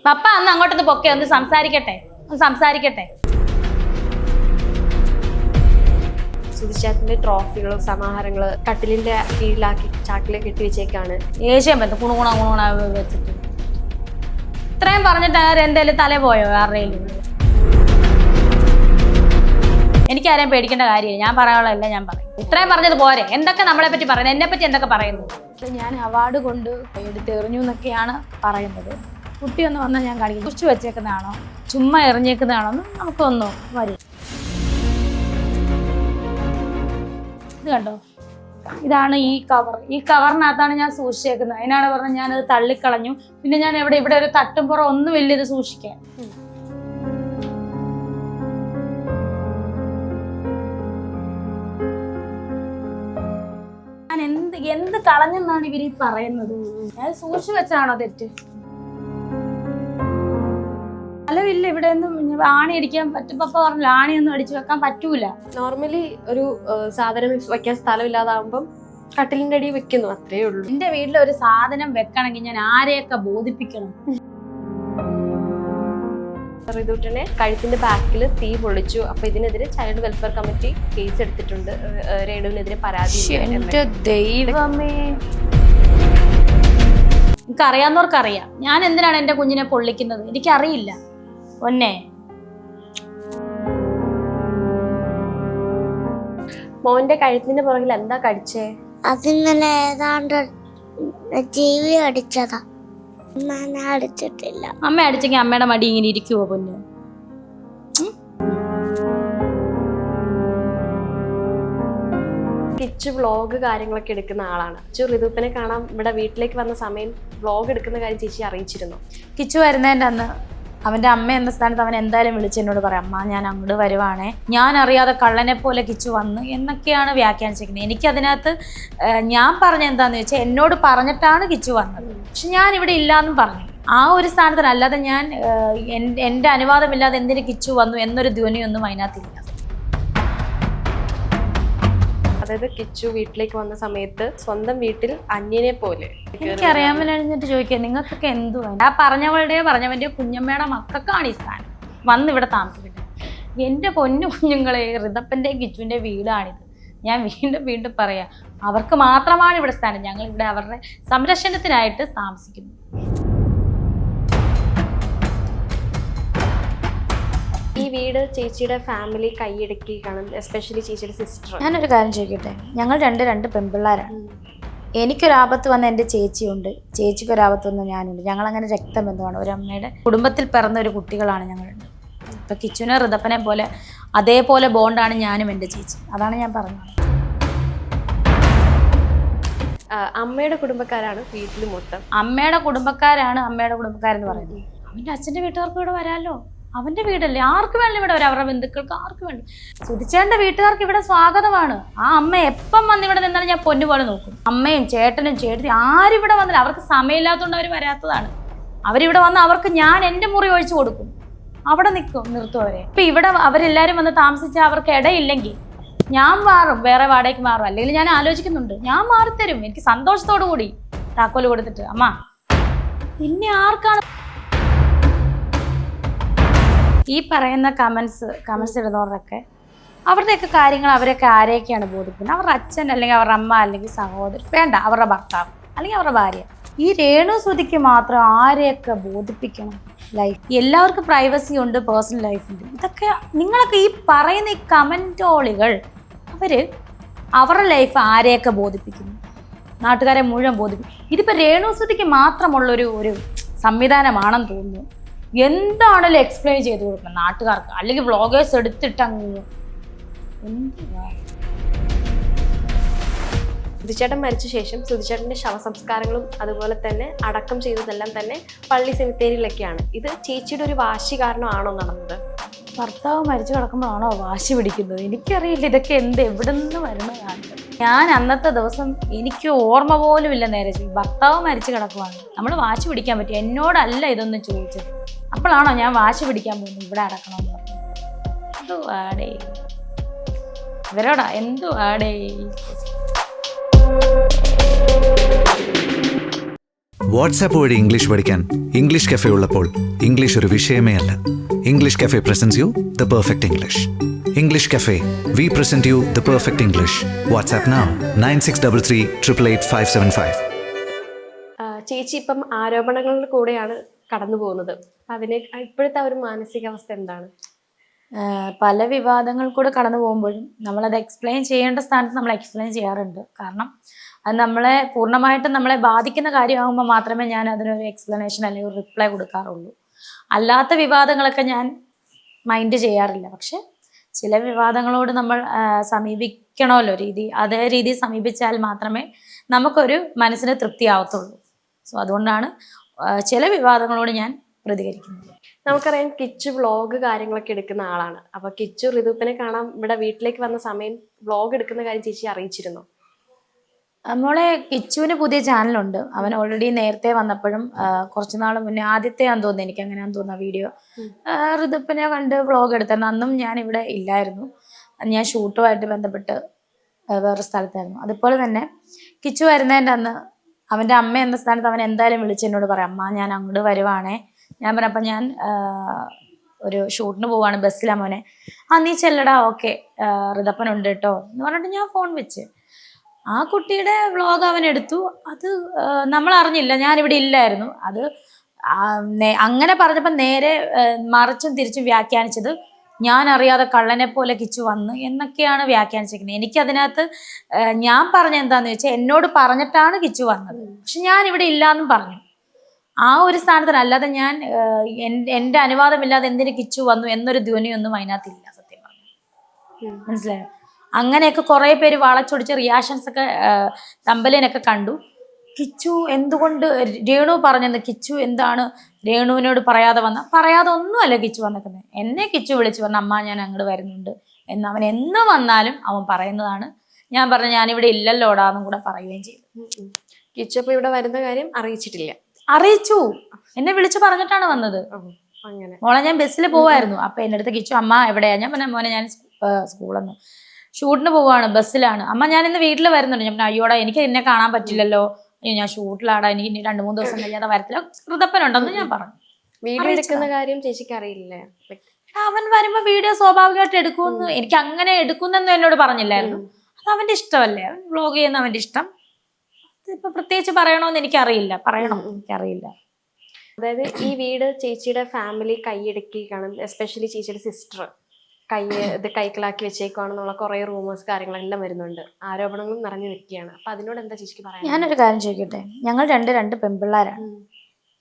പപ്പ അന്ന് അങ്ങോട്ടൊന്ന് പൊക്കെ ഒന്ന് സംസാരിക്കട്ടെ. സുധിച്ചേട്ടന്റെ ട്രോഫികളും സമാഹാരങ്ങള് കട്ടിലിന്റെ കീഴിലാക്കി ചാക്കിലേക്ക് കെട്ടി വെച്ചേക്കാണ്. ഏഷ്യം പറ്റും കുണുകുണ വെച്ചിട്ട് ഇത്രയും പറഞ്ഞിട്ട് എന്തേലും തല പോയോ ആരുടെയും? എനിക്കാരെയും പേടിക്കേണ്ട കാര്യമില്ല. ഞാൻ പറയാനുള്ളതല്ല ഞാൻ പറയും. ഇത്രയും പറഞ്ഞത് പോരെ. എന്തൊക്കെ നമ്മളെ പറ്റി പറയുന്നത്, എന്നെ പറ്റി എന്തൊക്കെ പറയുന്നു? ഞാൻ അവാർഡ് കൊണ്ട് എടുത്തെറിഞ്ഞു എന്നൊക്കെയാണ് പറയുന്നത്. കുട്ടി ഒന്ന് വന്നാൽ ഞാൻ കാണിക്കും. കുറിച്ച് വെച്ചേക്കുന്നതാണോ ചുമ്മാ എറിഞ്ഞേക്കുന്നതാണോ എന്ന് നമുക്കൊന്നും വരും. ഇത് കണ്ടോ, ഇതാണ് ഈ കവർ. ഈ കവറിനകത്താണ് ഞാൻ സൂക്ഷിച്ചേക്കുന്നത്. അതിനാണ് പറഞ്ഞത് ഞാനത് തള്ളിക്കളഞ്ഞു. പിന്നെ ഞാൻ ഇവിടെ ഒരു തട്ടുംപുറം ഒന്നും വലിയ ഇത് സൂക്ഷിക്കാൻ. ഞാൻ എന്ത് കളഞ്ഞെന്നാണ് ഇവര് പറയുന്നത്? ഞാൻ സൂക്ഷിച്ചു വെച്ചാണോ തെറ്റ്? സ്ഥലമില്ല ഇവിടെ ഒന്നും ആണി അടിക്കാൻ പറ്റും. പപ്പ പറഞ്ഞില്ല ആണിയൊന്നും അടിച്ചു വെക്കാൻ പറ്റൂല. നോർമലി ഒരു സാധനം വെക്കാൻ സ്ഥലമില്ലാതാവുമ്പം കട്ടിലിന്റെ അടി വെക്കുന്നു, അത്രേ ഉള്ളൂ. എന്റെ വീട്ടിൽ ഒരു സാധനം വെക്കണമെങ്കിൽ ഞാൻ ആരെയൊക്കെ ബോധിപ്പിക്കണം? റിതുട്ടനെ കഴുത്തിന്റെ ബാക്കിൽ തീ പൊള്ളിച്ചു. അപ്പൊ ഇതിനെതിരെ ചൈൽഡ് വെൽഫെയർ കമ്മിറ്റി കേസ് എടുത്തിട്ടുണ്ട്. രേണുവിനെതിരെ പരാതി. എന്റെ ദൈവമേ, എനിക്കറിയാവുന്നവർക്കറിയാം ഞാൻ എന്തിനാണ് എന്റെ കുഞ്ഞിനെ പൊള്ളിക്കുന്നത്. എനിക്കറിയില്ല ഒന്നേ. മോന്റെ കഴുത്തിന്റെ പുറകിൽ എന്താ കടിച്ചേ? അതിന്നലെ ഏതാണ്ട് ജീവി അടിച്ചതാ. അമ്മ അടിച്ചിട്ടില്ല. അമ്മ അടിച്ചെങ്കിൽ അമ്മയുടെ മടി ഇങ്ങനെ ഇരിക്കുവോ പൊന്ന്? കിച്ചു വ്ളോഗ് കാര്യങ്ങളൊക്കെ എടുക്കുന്ന ആളാണ്. റിതുപ്പനെ കാണാൻ ഇവിടെ വീട്ടിലേക്ക് വന്ന സമയം വ്ളോഗ് എടുക്കുന്ന കാര്യം ചേച്ചി അറിയിച്ചിരുന്നു? കിച്ചു വരുന്നതിൻ്റെ അന്ന് അവൻ്റെ അമ്മ എന്ന സ്ഥാനത്ത് അവൻ എന്തായാലും വിളിച്ച് എന്നോട് പറയാം, അമ്മ ഞാൻ അങ്ങോട്ട് വരുവാണേ, ഞാൻ അറിയാതെ കള്ളനെ പോലെ കിച്ചു വന്ന് എന്നൊക്കെയാണ് വ്യാഖ്യാനിച്ചിരിക്കുന്നത്. എനിക്കതിനകത്ത് ഞാൻ പറഞ്ഞ എന്താന്ന് വെച്ചാൽ എന്നോട് പറഞ്ഞിട്ടാണ് കിച്ചു വന്നത്. പക്ഷെ ഞാൻ ഇവിടെ ഇല്ലാന്നും പറഞ്ഞു. ആ ഒരു സ്ഥാനത്തിന്, അല്ലാതെ ഞാൻ എൻ്റെ അനുവാദമില്ലാതെ എന്തിന് കിച്ചു വന്നു എന്നൊരു ധ്വനിയൊന്നും അതിനകത്തില്ല. അതായത് കിച്ചു വീട്ടിലേക്ക് വന്ന സമയത്ത് സ്വന്തം വീട്ടിൽ അന്യനെ പോലെ. എനിക്കറിയാൻ കഴിഞ്ഞിട്ട് ചോദിക്കുക, നിങ്ങൾക്കൊക്കെ എന്തു വേണ്ട? ആ പറഞ്ഞവൻ്റെയോ കുഞ്ഞമ്മയുടെ മക്കൾക്കാണ് ഈ സ്ഥാനം വന്ന് ഇവിടെ താമസിക്കുന്നത്. എൻ്റെ പൊന്നു കുഞ്ഞുങ്ങളെ, ഋതപ്പൻ്റെ കിച്ചുവിൻ്റെ വീടാണിത്. ഞാൻ വീണ്ടും പറയാം, അവർക്ക് മാത്രമാണ് ഇവിടെ സ്ഥാനം. ഞങ്ങൾ ഇവിടെ അവരുടെ സംരക്ഷണത്തിനായിട്ട് താമസിക്കുന്നു. ഈ വീട് ചേച്ചിയുടെ ഫാമിലി കൈയടക്കി കാണും, എസ്പെഷ്യലി ചേച്ചിയുടെ സിസ്റ്റർ. ഞാനൊരു കാര്യം ചോദിക്കട്ടെ, ഞങ്ങൾ രണ്ട് പെൺപിള്ളേരാണ്. എനിക്കൊരാപത്ത് വന്ന എൻ്റെ ചേച്ചിയുണ്ട്, ചേച്ചിക്കൊരാപത്ത് വന്ന ഞാനുണ്ട്. ഞങ്ങളങ്ങനെ രക്തബന്ധമാണ്. ഒരു അമ്മയുടെ കുടുംബത്തിൽ പിറന്ന ഒരു കുട്ടികളാണ് ഞങ്ങളുണ്ട്. ഇപ്പം കിച്ചുനെ ഋതപ്പനെ പോലെ അതേപോലെ ബോണ്ടാണ് ഞാനും എൻ്റെ ചേച്ചി. അതാണ് ഞാൻ പറഞ്ഞത്. അമ്മയുടെ കുടുംബക്കാരാണ് വീട്ടിൽ മൊത്തം. അമ്മയുടെ കുടുംബക്കാരെന്ന് പറയുന്നത്. അവൻ്റെ അച്ഛൻ്റെ വീട്ടുകാർക്ക് ഇവിടെ വരാമല്ലോ, അവന്റെ വീടല്ലേ, ആർക്ക് വേണം ഇവിടെ വരാം, അവരുടെ ബന്ധുക്കൾക്ക് ആർക്ക് വേണം. സുധിച്ചേട്ടന്റെ വീട്ടുകാർക്ക് ഇവിടെ സ്വാഗതമാണ്. ആ അമ്മ എപ്പം വന്ന് ഇവിടെ നിന്നാലും ഞാൻ പൊന്നുപോലെ നോക്കും. അമ്മയും ചേട്ടനും ചേട്ടത്തി ആരിവിടെ വന്നില്ല, അവർക്ക് സമയമില്ലാത്തതുകൊണ്ട് അവർ വരാത്തതാണ്. അവരിവിടെ വന്ന് അവർക്ക് ഞാൻ എൻ്റെ മുറി ഒഴിച്ചു കൊടുക്കും, അവിടെ നിർത്തും അവരെ. ഇപ്പം ഇവിടെ അവരെല്ലാവരും വന്ന് താമസിച്ചാൽ അവർക്ക് ഇടയില്ലെങ്കിൽ ഞാൻ മാറും, വേറെ വാടകയ്ക്ക് മാറും. അല്ലെങ്കിൽ ഞാൻ ആലോചിക്കുന്നുണ്ട്, ഞാൻ മാറിത്തരും. എനിക്ക് സന്തോഷത്തോടു കൂടി താക്കോല് കൊടുത്തിട്ട്, അമ്മ പിന്നെ ആർക്കാണ് ഈ പറയുന്ന കമൻസ് ഇടുന്നവരൊക്കെ അവരുടെയൊക്കെ കാര്യങ്ങൾ അവരൊക്കെ ആരെയൊക്കെയാണ് ബോധിപ്പിക്കുന്നത്? അവരുടെ അച്ഛൻ അല്ലെങ്കിൽ അവരുടെ അമ്മ അല്ലെങ്കിൽ സഹോദരൻ, വേണ്ട അവരുടെ ഭർത്താവ് അല്ലെങ്കിൽ അവരുടെ ഭാര്യ. ഈ രേണു സുധിക്ക് മാത്രം ആരെയൊക്കെ ബോധിപ്പിക്കണം? ലൈഫ് എല്ലാവർക്കും പ്രൈവസി ഉണ്ട്, പേഴ്സണൽ ലൈഫുണ്ട്. ഇതൊക്കെ നിങ്ങളൊക്കെ ഈ പറയുന്ന ഈ കമൻറ്റോളികൾ അവരുടെ ലൈഫ് ആരെയൊക്കെ ബോധിപ്പിക്കുന്നു? നാട്ടുകാരെ മുഴുവൻ ബോധിപ്പിക്കും. ഇതിപ്പോൾ രേണു സുധിക്ക് മാത്രമുള്ളൊരു സംവിധാനമാണെന്ന് തോന്നുന്നു. എന്താണല്ലോ എക്സ്പ്ലെയിൻ ചെയ്ത് കൊടുക്കണം നാട്ടുകാർക്ക്, അല്ലെങ്കിൽ വ്ളോഗേഴ്സ് എടുത്തിട്ടങ്ങ്. സുധിച്ചേട്ടൻ മരിച്ച ശേഷം സുധിച്ചേട്ടൻ്റെ ശവസംസ്കാരങ്ങളും അതുപോലെ തന്നെ അടക്കം ചെയ്തതെല്ലാം തന്നെ പള്ളി സെമിത്തേരിയിലൊക്കെയാണ്. ഇത് ചേച്ചിയുടെ ഒരു വാശി കാരണമാണോ നടന്നത്? ഭർത്താവ് മരിച്ചു കിടക്കുമ്പോഴാണോ വാശി പിടിക്കുന്നത്? എനിക്കറിയില്ല ഇതൊക്കെ എവിടെ നിന്ന് വരുന്നതാണ്. ഞാൻ അന്നത്തെ ദിവസം എനിക്ക് ഓർമ്മ പോലും ഇല്ല. നേരെ ഭർത്താവ് മരിച്ചു കിടക്കുവാണ്, നമ്മൾ വാശി പിടിക്കാൻ പറ്റും? എന്നോടല്ല ഇതൊന്നും ചോദിച്ചത്. അപ്പോഴാണോ ഞാൻ വാശി പിടിക്കാൻ പോകുന്നത് ഇവിടെ അടക്കണമെന്ന് പറഞ്ഞു? എന്തുവാടേ ഇവരോടാ, എന്തുവാടേ? വാട്സാപ്പ് വഴി ഇംഗ്ലീഷ് പഠിക്കാൻ ഇംഗ്ലീഷ് കഫേ ഉള്ളപ്പോൾ ഇംഗ്ലീഷ് ഒരു വിഷയമേ അല്ല. English cafe presents you the perfect English. English cafe, we present you the perfect English. WhatsApp now 9633 888 575. ചേച്ചി ഇപ്പം ആരോപണങ്ങളുടെ കൂടെയാണ് കടന്നു പോകുന്നത്. അതിന് ഇപ്പോഴത്തെ ഒരു മാനസികാവസ്ഥ എന്താണ്? പല വിവാദങ്ങൾ കൂടെ കടന്നു പോകുമ്പോഴും നമ്മളത് എക്സ്പ്ലെയിൻ ചെയ്യേണ്ട സ്ഥാനത്ത് നമ്മൾ എക്സ്പ്ലെയിൻ ചെയ്യാറുണ്ട്. കാരണം അത് നമ്മളെ പൂർണ്ണമായിട്ടും നമ്മളെ ബാധിക്കുന്ന കാര്യമാകുമ്പോൾ മാത്രമേ ഞാൻ അതിനൊരു എക്സ്പ്ലനേഷൻ അല്ലെങ്കിൽ ഒരു റിപ്ലൈ കൊടുക്കാറുള്ളൂ. അല്ലാത്ത വിവാദങ്ങളൊക്കെ ഞാൻ മൈൻഡ് ചെയ്യാറില്ല. പക്ഷെ ചില വിവാദങ്ങളോട് നമ്മൾ സമീപിക്കണമല്ലോ, അതേ രീതി സമീപിച്ചാൽ മാത്രമേ നമുക്കൊരു മനസ്സിന് തൃപ്തിയാവത്തുള്ളൂ. സോ അതുകൊണ്ടാണ് ചില വിവാദങ്ങളോട് ഞാൻ പ്രതികരിക്കുന്നത്. നമുക്കറിയാം കിച്ചു വ്ളോഗ് കാര്യങ്ങളൊക്കെ എടുക്കുന്ന ആളാണ്. അപ്പൊ കിച്ചു ഋതുപ്പിനെ കാണാൻ ഇവിടെ വീട്ടിലേക്ക് വന്ന സമയം വ്ളോഗ് എടുക്കുന്ന കാര്യം ചേച്ചി അറിയിച്ചിരുന്നു? മോളെ, കിച്ചുവിന് പുതിയ ചാനലുണ്ട്. അവൻ ഓൾറെഡി നേരത്തെ വന്നപ്പോഴും കുറച്ച് നാൾ മുന്നേ ആദ്യത്തെയാന്ന് തോന്നുന്നു, എനിക്ക് അങ്ങനെയാന്ന് തോന്നുന്ന വീഡിയോ ഋതുപ്പിനെ കണ്ട് വ്ളോഗ് എടുത്തായിരുന്നു. അന്നും ഞാൻ ഇവിടെ ഇല്ലായിരുന്നു, ഞാൻ ഷൂട്ടുമായിട്ട് ബന്ധപ്പെട്ട് വേറെ സ്ഥലത്തായിരുന്നു. അതുപോലെ തന്നെ കിച്ചു വരുന്നതിൻ്റെ അന്ന് അവൻ്റെ അമ്മ എന്ന സ്ഥാനത്ത് അവൻ എന്തായാലും വിളിച്ച് എന്നോട് പറയാം, അമ്മ ഞാൻ അങ്ങോട്ട് വരുവാണേ. ഞാൻ പറഞ്ഞു, അപ്പം ഞാൻ ഒരു ഷൂട്ടിന് പോവാണ്, ബസ്സിലാ മോനെ. നീ ചെല്ലടാ, ഓക്കെ ഋതപ്പനുണ്ട് കേട്ടോ എന്ന് പറഞ്ഞിട്ട് ഞാൻ ഫോൺ വെച്ച് ആ കുട്ടിയുടെ വ്ളോഗ് അവൻ എടുത്തു. അത് നമ്മൾ അറിഞ്ഞില്ല, ഞാനിവിടെ ഇല്ലായിരുന്നു. അത് അങ്ങനെ പറഞ്ഞപ്പോൾ നേരെ മറിച്ചും തിരിച്ചും വ്യാഖ്യാനിച്ചത് ഞാൻ അറിയാതെ കള്ളനെ പോലെ കിച്ചു വന്ന് എന്നൊക്കെയാണ് വ്യാഖ്യാനിച്ചിരിക്കുന്നത്. എനിക്കതിനകത്ത് ഞാൻ പറഞ്ഞ എന്താന്ന് വെച്ചാൽ എന്നോട് പറഞ്ഞിട്ടാണ് കിച്ചു വന്നത്, പക്ഷെ ഞാൻ ഇവിടെ ഇല്ലാന്നും പറഞ്ഞു. ആ ഒരു സ്ഥാനത്തിന്, അല്ലാതെ ഞാൻ എൻ്റെ അനുവാദമില്ലാതെ എന്തിനു കിച്ചു വന്നു എന്നൊരു ധ്വനിയൊന്നും അതിനകത്തില്ല, സത്യം പറഞ്ഞു. മനസ്സിലായോ? അങ്ങനെയൊക്കെ കുറേ പേര് വളച്ചൊടിച്ച് റിയാക്ഷൻസ് ഒക്കെ തമ്പലിനൊക്കെ കണ്ടു. കിച്ചു എന്തുകൊണ്ട് രേണു പറഞ്ഞെന്ന്, കിച്ചു എന്താണ് രേണുവിനോട് പറയാതെ പറയാതെ ഒന്നുമല്ല കിച്ചു വന്നിരിക്കുന്നത്. എന്നെ കിച്ചു വിളിച്ചു പറഞ്ഞു, അമ്മ ഞാൻ അങ്ങോട്ട് വരുന്നുണ്ട് എന്ന്. അവൻ എന്ന് വന്നാലും അവൻ പറയുന്നതാണ്. ഞാൻ പറഞ്ഞു ഞാനിവിടെ ഇല്ലല്ലോടാന്നും കൂടെ പറയുകയും ചെയ്തു. കിച്ചു അപ്പൊ ഇവിടെ വരുന്ന കാര്യം അറിയിച്ചിട്ടില്ല? അറിയിച്ചു, എന്നെ വിളിച്ചു പറഞ്ഞിട്ടാണ് വന്നത്. അങ്ങനെ മോളെ ഞാൻ ബസ്സിൽ പോവായിരുന്നു. അപ്പൊ എൻ്റെ അടുത്ത് കിച്ചു, അമ്മ എവിടെയാ? ഞാൻ പറഞ്ഞ മോനെ ഞാൻ സ്കൂളിൽ ഷൂട്ടിന് പോവാണ്, ബസ്സിലാണ്. അമ്മ ഞാൻ ഇന്ന് വീട്ടിൽ വരുന്നുണ്ട്. ഞാൻ അയ്യോടാ എനിക്ക് എന്നെ കാണാൻ പറ്റില്ലല്ലോ, ഞാൻ ഷൂട്ടിലാടാ, എനിക്ക് ഇനി 2-3 ദിവസം കഴിയാതെ വരത്തില്ല, ഋതപ്പനുണ്ടെന്ന് ഞാൻ പറഞ്ഞു. വീഡിയോ എടുക്കുന്ന കാര്യം ചേച്ചിക്ക് അറിയില്ലേ? അവൻ വരുമ്പോ വീഡിയോ സ്വാഭാവികമായിട്ട് എടുക്കുമെന്ന്, എനിക്ക് അങ്ങനെ എടുക്കുന്നെന്നും എന്നോട് പറഞ്ഞില്ലായിരുന്നു. അത് അവന്റെ ഇഷ്ടമല്ലേ, അവൻ വ്ളോഗ് ചെയ്യുന്ന അവന്റെ ഇഷ്ടം. ഇപ്പൊ പ്രത്യേകിച്ച് പറയണോന്ന് എനിക്കറിയില്ല, എനിക്കറിയില്ല. അതായത് ഈ വീട് ചേച്ചിയുടെ ഫാമിലി കൈയടക്കി കാണും, എസ്പെഷ്യലി ചേച്ചിയുടെ സിസ്റ്റർ കൈക്കലാക്കി വെച്ചേക്കുവാണെന്നുള്ള കുറെ റൂമേഴ്സ് കാര്യങ്ങളെല്ലാം വരുന്നുണ്ട്, ആരോപണങ്ങളും നിറഞ്ഞു നിൽക്കുകയാണ്. അപ്പൊ അതിനോട് എന്താ ചേച്ചിക്ക് പറയാൻ? ഞാനൊരു കാര്യം ചോദിക്കട്ടെ, ഞങ്ങൾ രണ്ട് പെൺപിള്ളേരാണ്.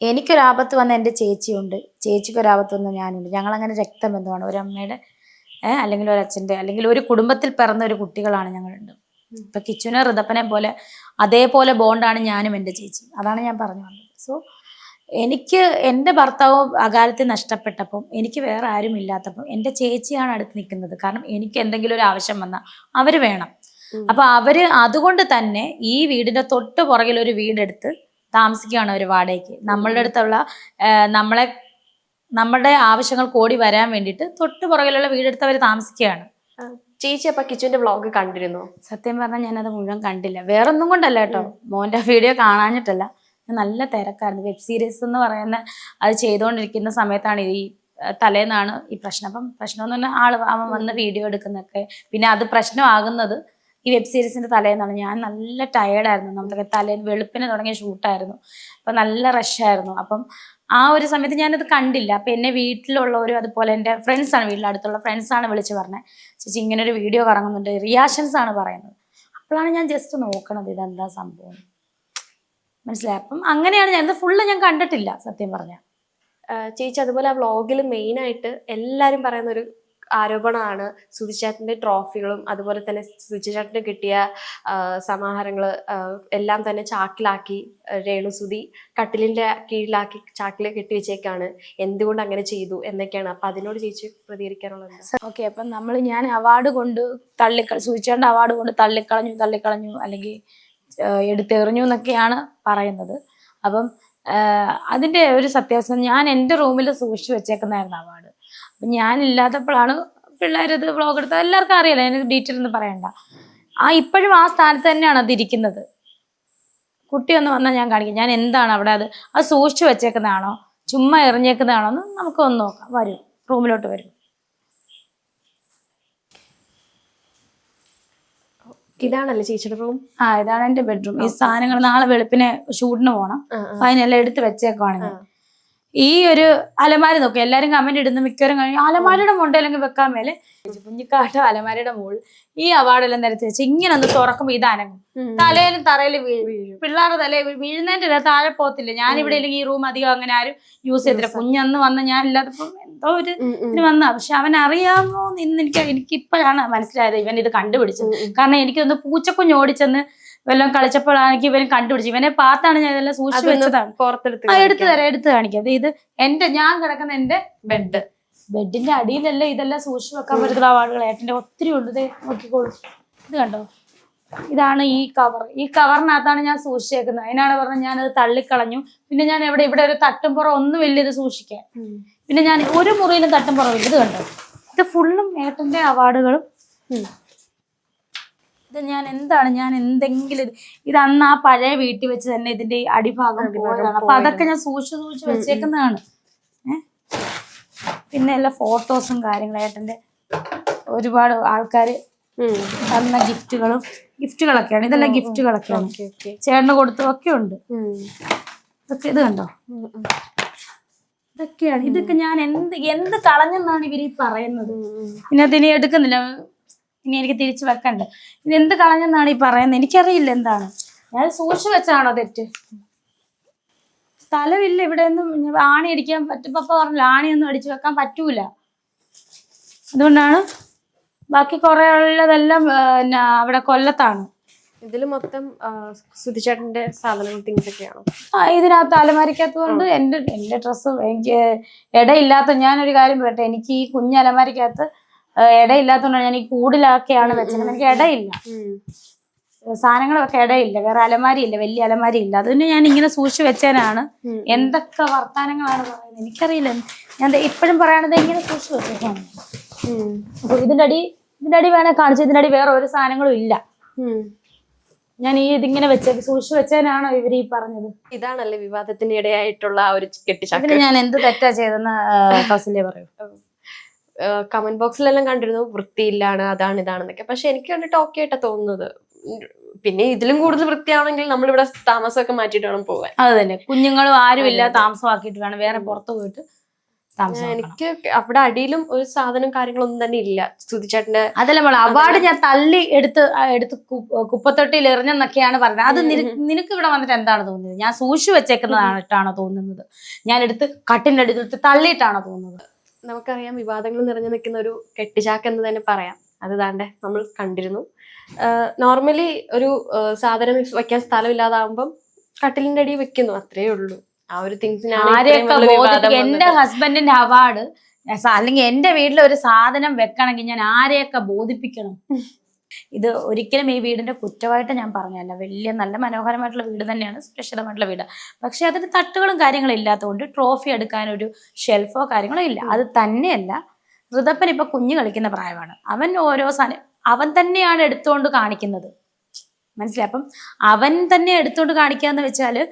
എനിക്കൊരാപത്ത് വന്ന എൻ്റെ ചേച്ചിയുണ്ട്, ചേച്ചിക്കൊരാപത്ത് വന്ന ഞാനുണ്ട്. ഞങ്ങളങ്ങനെ രക്തബന്ധമാണ്, ഒരു അമ്മയുടെ അല്ലെങ്കിൽ ഒരു അച്ഛൻ്റെ അല്ലെങ്കിൽ ഒരു കുടുംബത്തിൽ പിറന്ന ഒരു കുട്ടികളാണ് ഞങ്ങളുണ്ട്. ഇപ്പൊ കിച്ചുനെ ഋതപ്പനെ പോലെ അതേപോലെ ബോണ്ടാണ് ഞാനും എൻ്റെ ചേച്ചി. അതാണ് ഞാൻ പറഞ്ഞു വന്നത്. സോ എനിക്ക് എൻ്റെ ഭർത്താവ് അകാലത്തിൽ നഷ്ടപ്പെട്ടപ്പം എനിക്ക് വേറെ ആരും ഇല്ലാത്തപ്പം എൻ്റെ ചേച്ചിയാണ് അടുത്ത് നിൽക്കുന്നത്. കാരണം എനിക്ക് എന്തെങ്കിലും ഒരു ആവശ്യം വന്നാൽ അവര് വേണം. അപ്പൊ അവര് അതുകൊണ്ട് തന്നെ ഈ വീടിന്റെ തൊട്ട് പുറകിൽ ഒരു വീടെടുത്ത് താമസിക്കുകയാണ് ഒരു വാടകയ്ക്ക്. നമ്മളുടെ അടുത്തുള്ള നമ്മുടെ ആവശ്യങ്ങൾ കൂടി വരാൻ വേണ്ടിയിട്ട് തൊട്ട് പുറകിലുള്ള വീടെടുത്ത് അവർ താമസിക്കുകയാണ്. ചേച്ചി അപ്പൊ കിച്ചുവിന്റെ വ്ളോഗ് കണ്ടിരുന്നു? സത്യം പറഞ്ഞാൽ ഞാനത് മുഴുവൻ കണ്ടില്ല. വേറൊന്നും കൊണ്ടല്ല കേട്ടോ, മോന്റെ വീഡിയോ കാണാഞ്ഞിട്ടല്ല. നല്ല തിരക്കായിരുന്നു. വെബ് സീരീസ് എന്ന് പറയുന്ന അത് ചെയ്തുകൊണ്ടിരിക്കുന്ന സമയത്താണ് ഈ തലേന്നാണ് ഈ പ്രശ്നം. അപ്പം പ്രശ്നം എന്ന് പറഞ്ഞാൽ അവൻ വന്ന് വീഡിയോ എടുക്കുന്നൊക്കെ, പിന്നെ അത് പ്രശ്നമാകുന്നത് ഈ വെബ് സീരീസിന്റെ തലേന്നാണ്. ഞാൻ നല്ല ടയേർഡായിരുന്നു. നമുക്ക് തലേന്ന് വെളുപ്പിന് തുടങ്ങിയ ഷൂട്ടായിരുന്നു. അപ്പം നല്ല റഷായിരുന്നു. അപ്പം ആ ഒരു സമയത്ത് ഞാനത് കണ്ടില്ല. അപ്പം എന്നെ വീട്ടിലുള്ളവരും അതുപോലെ എൻ്റെ ഫ്രണ്ട്സാണ്, വീട്ടിലടുത്തുള്ള ഫ്രണ്ട്സാണ് വിളിച്ച് പറഞ്ഞത്, ചേച്ചി ഇങ്ങനെ ഒരു വീഡിയോ കറങ്ങുന്നുണ്ട്, റിയാക്ഷൻസ് ആണ് പറയുന്നത്. അപ്പോഴാണ് ഞാൻ ജസ്റ്റ് നോക്കണത് ഇതെന്താ സംഭവം, മനസ്സിലായി. അപ്പം അങ്ങനെയാണ് ഞാൻ ഫുള്ള് ഞാൻ കണ്ടിട്ടില്ല സത്യം പറഞ്ഞാൽ. ചേച്ചി അതുപോലെ ആ വ്ളോഗിൽ മെയിനായിട്ട് എല്ലാവരും പറയുന്ന ഒരു ആരോപണമാണ് സുധിചേട്ടൻ്റെ ട്രോഫികളും അതുപോലെ തന്നെ സുധിചേട്ടന് കിട്ടിയ സമാഹാരങ്ങൾ എല്ലാം തന്നെ ചാക്കിലാക്കി രേണുസുതി കട്ടിലിൻ്റെ കീഴിലാക്കി ചാക്കിൽ കെട്ടി വെച്ചേക്കാണ്, എന്തുകൊണ്ട് അങ്ങനെ ചെയ്തു എന്നൊക്കെയാണ്. അപ്പം അതിനോട് ചേച്ചി പ്രതികരിക്കാനുള്ളത്? ഓക്കെ, അപ്പം ഞാൻ അവാർഡ് കൊണ്ട് സുധിചേട്ടൻ്റെ അവാർഡ് കൊണ്ട് തള്ളിക്കളഞ്ഞു അല്ലെങ്കിൽ എടുത്തെറിഞ്ഞു എന്നൊക്കെയാണ് പറയുന്നത്. അപ്പം അതിൻ്റെ ഒരു സത്യാവസ്ഥ, ഞാൻ എൻ്റെ റൂമിൽ സൂക്ഷിച്ചു വെച്ചേക്കുന്നതായിരുന്നു അവാർഡ്. അപ്പം ഞാനില്ലാത്തപ്പോഴാണ് പിള്ളേരത് വ്ളോഗ് എടുത്തത്. എല്ലാവർക്കും അറിയാലോ, എനിക്ക് ഡീറ്റെയിൽ ഒന്നും പറയണ്ട. ഇപ്പോഴും ആ സ്ഥാനത്ത് തന്നെയാണ് അതിരിക്കുന്നത്. കുട്ടി ഒന്ന് വന്നാൽ ഞാൻ കാണിക്കാം ഞാൻ എന്താണ് അവിടെ അത് സൂക്ഷിച്ചു വെച്ചേക്കുന്നതാണോ ചുമ്മാ എറിഞ്ഞേക്കുന്നതാണോ എന്ന് നമുക്ക് ഒന്ന് നോക്കാം. വരും, റൂമിലോട്ട് വരും. ഇതാണല്ലേ ചേച്ചിയുടെ റൂം? ഇതാണ് എന്റെ ബെഡ്റൂം. ഈ സാധനങ്ങൾ നാളെ വെളുപ്പിനെ ഷൂട്ടിന് പോകണം, അപ്പൊ അതിനെല്ലാം എടുത്ത് വെച്ചേക്കുവാണ് ഞാൻ. ഈ ഒരു അലമാരി നോക്കുക, എല്ലാരും കമന്റ് ഇടുന്ന മിക്കവരും കഴിഞ്ഞു അലമാരിയുടെ മുണ്ടല്ലെങ്കിൽ വെക്കാൻ മേലെ കുഞ്ഞിക്കാട്ടോ അലമാരിയുടെ മുകളിൽ ഈ അവാർഡെല്ലാം നിരത്തി വെച്ച് ഇങ്ങനെ ഒന്ന് തുറക്കുമ്പോ ഇതനങ്ങും, തലയിലും തറയിലും വീഴും. പിള്ളേരുടെ തലയിൽ വീഴുന്നതിന്റെ താഴെ പോകത്തില്ല. ഞാനിവിടെ ഇല്ലെങ്കിൽ ഈ റൂം അധികം അങ്ങനെ ആരും യൂസ് ചെയ്തില്ല. കുഞ്ഞന്ന് വന്ന് ഞാൻ ഇല്ലാത്തപ്പോ എന്തോ ഒരു ഇതിന് വന്ന, പക്ഷെ അവൻ അറിയാമോ എന്ന് എനിക്കിപ്പോഴാണ് മനസ്സിലായത് ഇവൻ ഇത് കണ്ടുപിടിച്ചത്. കാരണം എനിക്കൊന്ന് പൂച്ചക്കുഞ്ഞ് ഓടിച്ചെന്ന് വല്ലതും കളിച്ചപ്പോഴാണ് ഇവൻ കണ്ടുപിടിച്ചു. ഇവനെ പാത്താണ് ഞാൻ ഇതെല്ലാം സൂക്ഷിച്ചു വെച്ചതാണ്. എടുത്തു തരാം, എടുത്ത് കാണിക്കാം. ഇത് ഞാൻ കിടക്കുന്ന എന്റെ ബെഡിന്റെ അടിയിലല്ലേ ഇതെല്ലാം സൂക്ഷിച്ചു വെക്കാൻ പറ്റുന്ന അവാർഡുകൾ ഏട്ടന്റെ ഒത്തിരി ഉണ്ട്. ഇത് നോക്കിക്കോളൂ, ഇത് കണ്ടോ, ഇതാണ് ഈ കവർ. ഈ കവറിനകത്താണ് ഞാൻ സൂക്ഷിച്ചേക്കുന്നത്. അതിനാണ് പറഞ്ഞത് ഞാനത് തള്ളിക്കളഞ്ഞു. പിന്നെ ഞാൻ ഇവിടെ ഒരു തട്ടുംപുറം ഒന്നും ഇല്ല ഇത് സൂക്ഷിക്കാൻ. പിന്നെ ഞാൻ ഒരു മുറിയിലും തട്ടുംപുറമില്ല. ഇത് കണ്ടോ, ഇത് ഫുള്ളും ഏട്ടന്റെ അവാർഡുകളും. ഇത് ഞാൻ എന്തെങ്കിലും ഇത് അന്ന് ആ പഴയ വീട്ടിൽ വെച്ച് തന്നെ ഇതിന്റെ ഈ അടിഭാഗം പോയതാണ്. അപ്പൊ അതൊക്കെ ഞാൻ സൂക്ഷിച്ചു വെച്ചേക്കുന്നതാണ്. പിന്നെ എല്ലാ ഫോട്ടോസും കാര്യങ്ങളും ഏട്ടന്റെ ഒരുപാട് ആൾക്കാര് തന്ന ഗിഫ്റ്റുകളൊക്കെയാണ്. ഇതെല്ലാം ഗിഫ്റ്റുകളൊക്കെയാണ് ചേട്ടന് കൊടുത്തതൊക്കെ ഉണ്ട്. ഇതൊക്കെ ഇത് കണ്ടോ, ഇതൊക്കെയാണ്. ഇതൊക്കെ ഞാൻ എന്ത് കളഞ്ഞെന്നാണ് ഇവര് പറയുന്നത്. പിന്നെ അതിനി എടുക്കുന്നില്ല, ഇനി എനിക്ക് തിരിച്ചു വെക്കണ്ട. ഇതെന്ത് കളഞ്ഞെന്നാണ് ഈ പറയുന്നത്, എനിക്കറിയില്ല എന്താണ്. ഞാൻ സൂക്ഷിച്ചു വെച്ചാണോ തെറ്റ്? സ്ഥലമില്ല ഇവിടെ ഒന്നും ആണി അടിക്കാൻ പറ്റും. പപ്പ പറഞ്ഞില്ല ആണിയൊന്നും അടിച്ചു വെക്കാൻ പറ്റൂല. അതുകൊണ്ടാണ് ബാക്കി കുറെ ഉള്ളതെല്ലാം അവിടെ കൊല്ലത്താണ്. ഇതില് മൊത്തം സുധിച്ചേട്ടന്റെ സാധനങ്ങൾ തിങ്സ് ഒക്കെയാണോ? ഇതിനകത്ത് അലമാരിക്കകത്തുകൊണ്ട് എന്റെ ഡ്രസ്സ് എനിക്ക് ഇടയില്ലാത്ത, ഞാനൊരു കാര്യം പറയട്ടെ, എനിക്ക് ഈ കുഞ്ഞ് അലമാരിക്കകത്ത് ഇടയില്ലാത്തതുകൊണ്ടാണ് ഞാൻ ഈ കൂടിലൊക്കെയാണ് വെച്ചത്. എനിക്ക് ഇടയില്ല, സാധനങ്ങളൊക്കെ ഇടയില്ല, വേറെ അലമാരി ഇല്ല, വലിയ അലമാരി ഇല്ല. അതിന് ഞാൻ ഇങ്ങനെ സൂക്ഷിച്ചു വെച്ചതിനാണ്. എന്തൊക്കെ വർത്താനങ്ങളാണ് പറയുന്നത് എനിക്കറിയില്ല. ഞാൻ ഇപ്പോഴും പറയണത് ഇങ്ങനെ സൂക്ഷിച്ചു വെച്ചേക്കാണ്. അപ്പൊ ഇതിന്റെ അടി വേണേ കാണിച്ചു. ഇതിന്റെ അടി വേറെ ഒരു സാധനങ്ങളും ഇല്ല. ഞാൻ ഇതിങ്ങനെ സൂക്ഷിച്ചു വെച്ചതിനാണോ ഇവര് ഈ പറഞ്ഞത്? ഇതാണല്ലേ വിവാദത്തിന് ഇടയായിട്ടുള്ള ആ ഒരു കെട്ടിച്ചാക്ക്. ഇതിന് ഞാൻ എന്ത് തെറ്റാ ചെയ്തെന്ന് കൗസല്യ പറയൂ. കമന്റ് ബോക്സിലെല്ലാം കണ്ടിരുന്നു വൃത്തിയില്ലാണ്, അതാണ് ഇതാണെന്നൊക്കെ. പക്ഷെ എനിക്ക് കണ്ടിട്ട് ഓക്കെ ആയിട്ടാ തോന്നുന്നത്. പിന്നെ ഇതിലും കൂടുതൽ വൃത്തിയാണെങ്കിൽ നമ്മളിവിടെ താമസമൊക്കെ മാറ്റിയിട്ട് വേണം പോവാൻ. അത് തന്നെ, കുഞ്ഞുങ്ങളും ആരും ഇല്ല, താമസമാക്കിയിട്ട് വേണം വേറെ പുറത്തു പോയിട്ട് താമസം. എനിക്ക് അവിടെ അടിയിലും ഒരു സാധനം കാര്യങ്ങളൊന്നും തന്നെ ഇല്ല. സുധിച്ചേട്ടന്റെ അതല്ല മോളെ, അവാർഡ് ഞാൻ തള്ളി എടുത്ത് കുപ്പത്തൊട്ടിയിൽ എറിഞ്ഞെന്നൊക്കെയാണ് പറഞ്ഞത്. അത് നിനക്ക് ഇവിടെ വന്നിട്ട് എന്താണ് തോന്നുന്നത്? ഞാൻ സൂക്ഷിച്ചു വെച്ചേക്കുന്നതായിട്ടാണോ തോന്നുന്നത്? ഞാൻ എടുത്ത് കട്ടിന്റെ അടി എടുത്ത് തള്ളിയിട്ടാണോ തോന്നുന്നത്? നമുക്കറിയാം വിവാദങ്ങൾ നിറഞ്ഞു നിൽക്കുന്ന ഒരു കെട്ടിച്ചാക്ക് എന്ന് തന്നെ പറയാം. അത് താണ്ടെ നമ്മൾ കണ്ടിരുന്നു. നോർമലി ഒരു സാധനം വെക്കാൻ സ്ഥലമില്ലാതാവുമ്പം കട്ടിലിന്റെ അടി വെക്കുന്നു, അത്രേ ഉള്ളൂ. ആ ഒരു തിങ്സിനാണ് എന്റെ ഹസ്ബൻഡിന്റെ അവാർഡ് അല്ലെങ്കിൽ എന്റെ വീട്ടിൽ ഒരു സാധനം വെക്കണമെങ്കിൽ ഞാൻ ആരെയൊക്കെ ബോധിപ്പിക്കണം? ഇത് ഒരിക്കലും ഈ വീടിന്റെ കുറ്റമായിട്ട് ഞാൻ പറഞ്ഞല്ല. വലിയ നല്ല മനോഹരമായിട്ടുള്ള വീട് തന്നെയാണ്, സുരക്ഷിതമായിട്ടുള്ള വീട്. പക്ഷെ അതിന് തട്ടുകളും കാര്യങ്ങളും ഇല്ലാത്തതുകൊണ്ട് ട്രോഫി എടുക്കാനൊരു ഷെൽഫോ കാര്യങ്ങളോ ഇല്ല. അത് തന്നെയല്ല, ഋതപ്പൻ ഇപ്പൊ കുഞ്ഞു കളിക്കുന്ന പ്രായമാണ്. അവൻ ഓരോ സാധനം അവൻ തന്നെയാണ് എടുത്തുകൊണ്ട് കാണിക്കുന്നത്, മനസ്സിലായി? അപ്പം അവൻ തന്നെ എടുത്തുകൊണ്ട് കാണിക്കാന്ന് വെച്ചാല്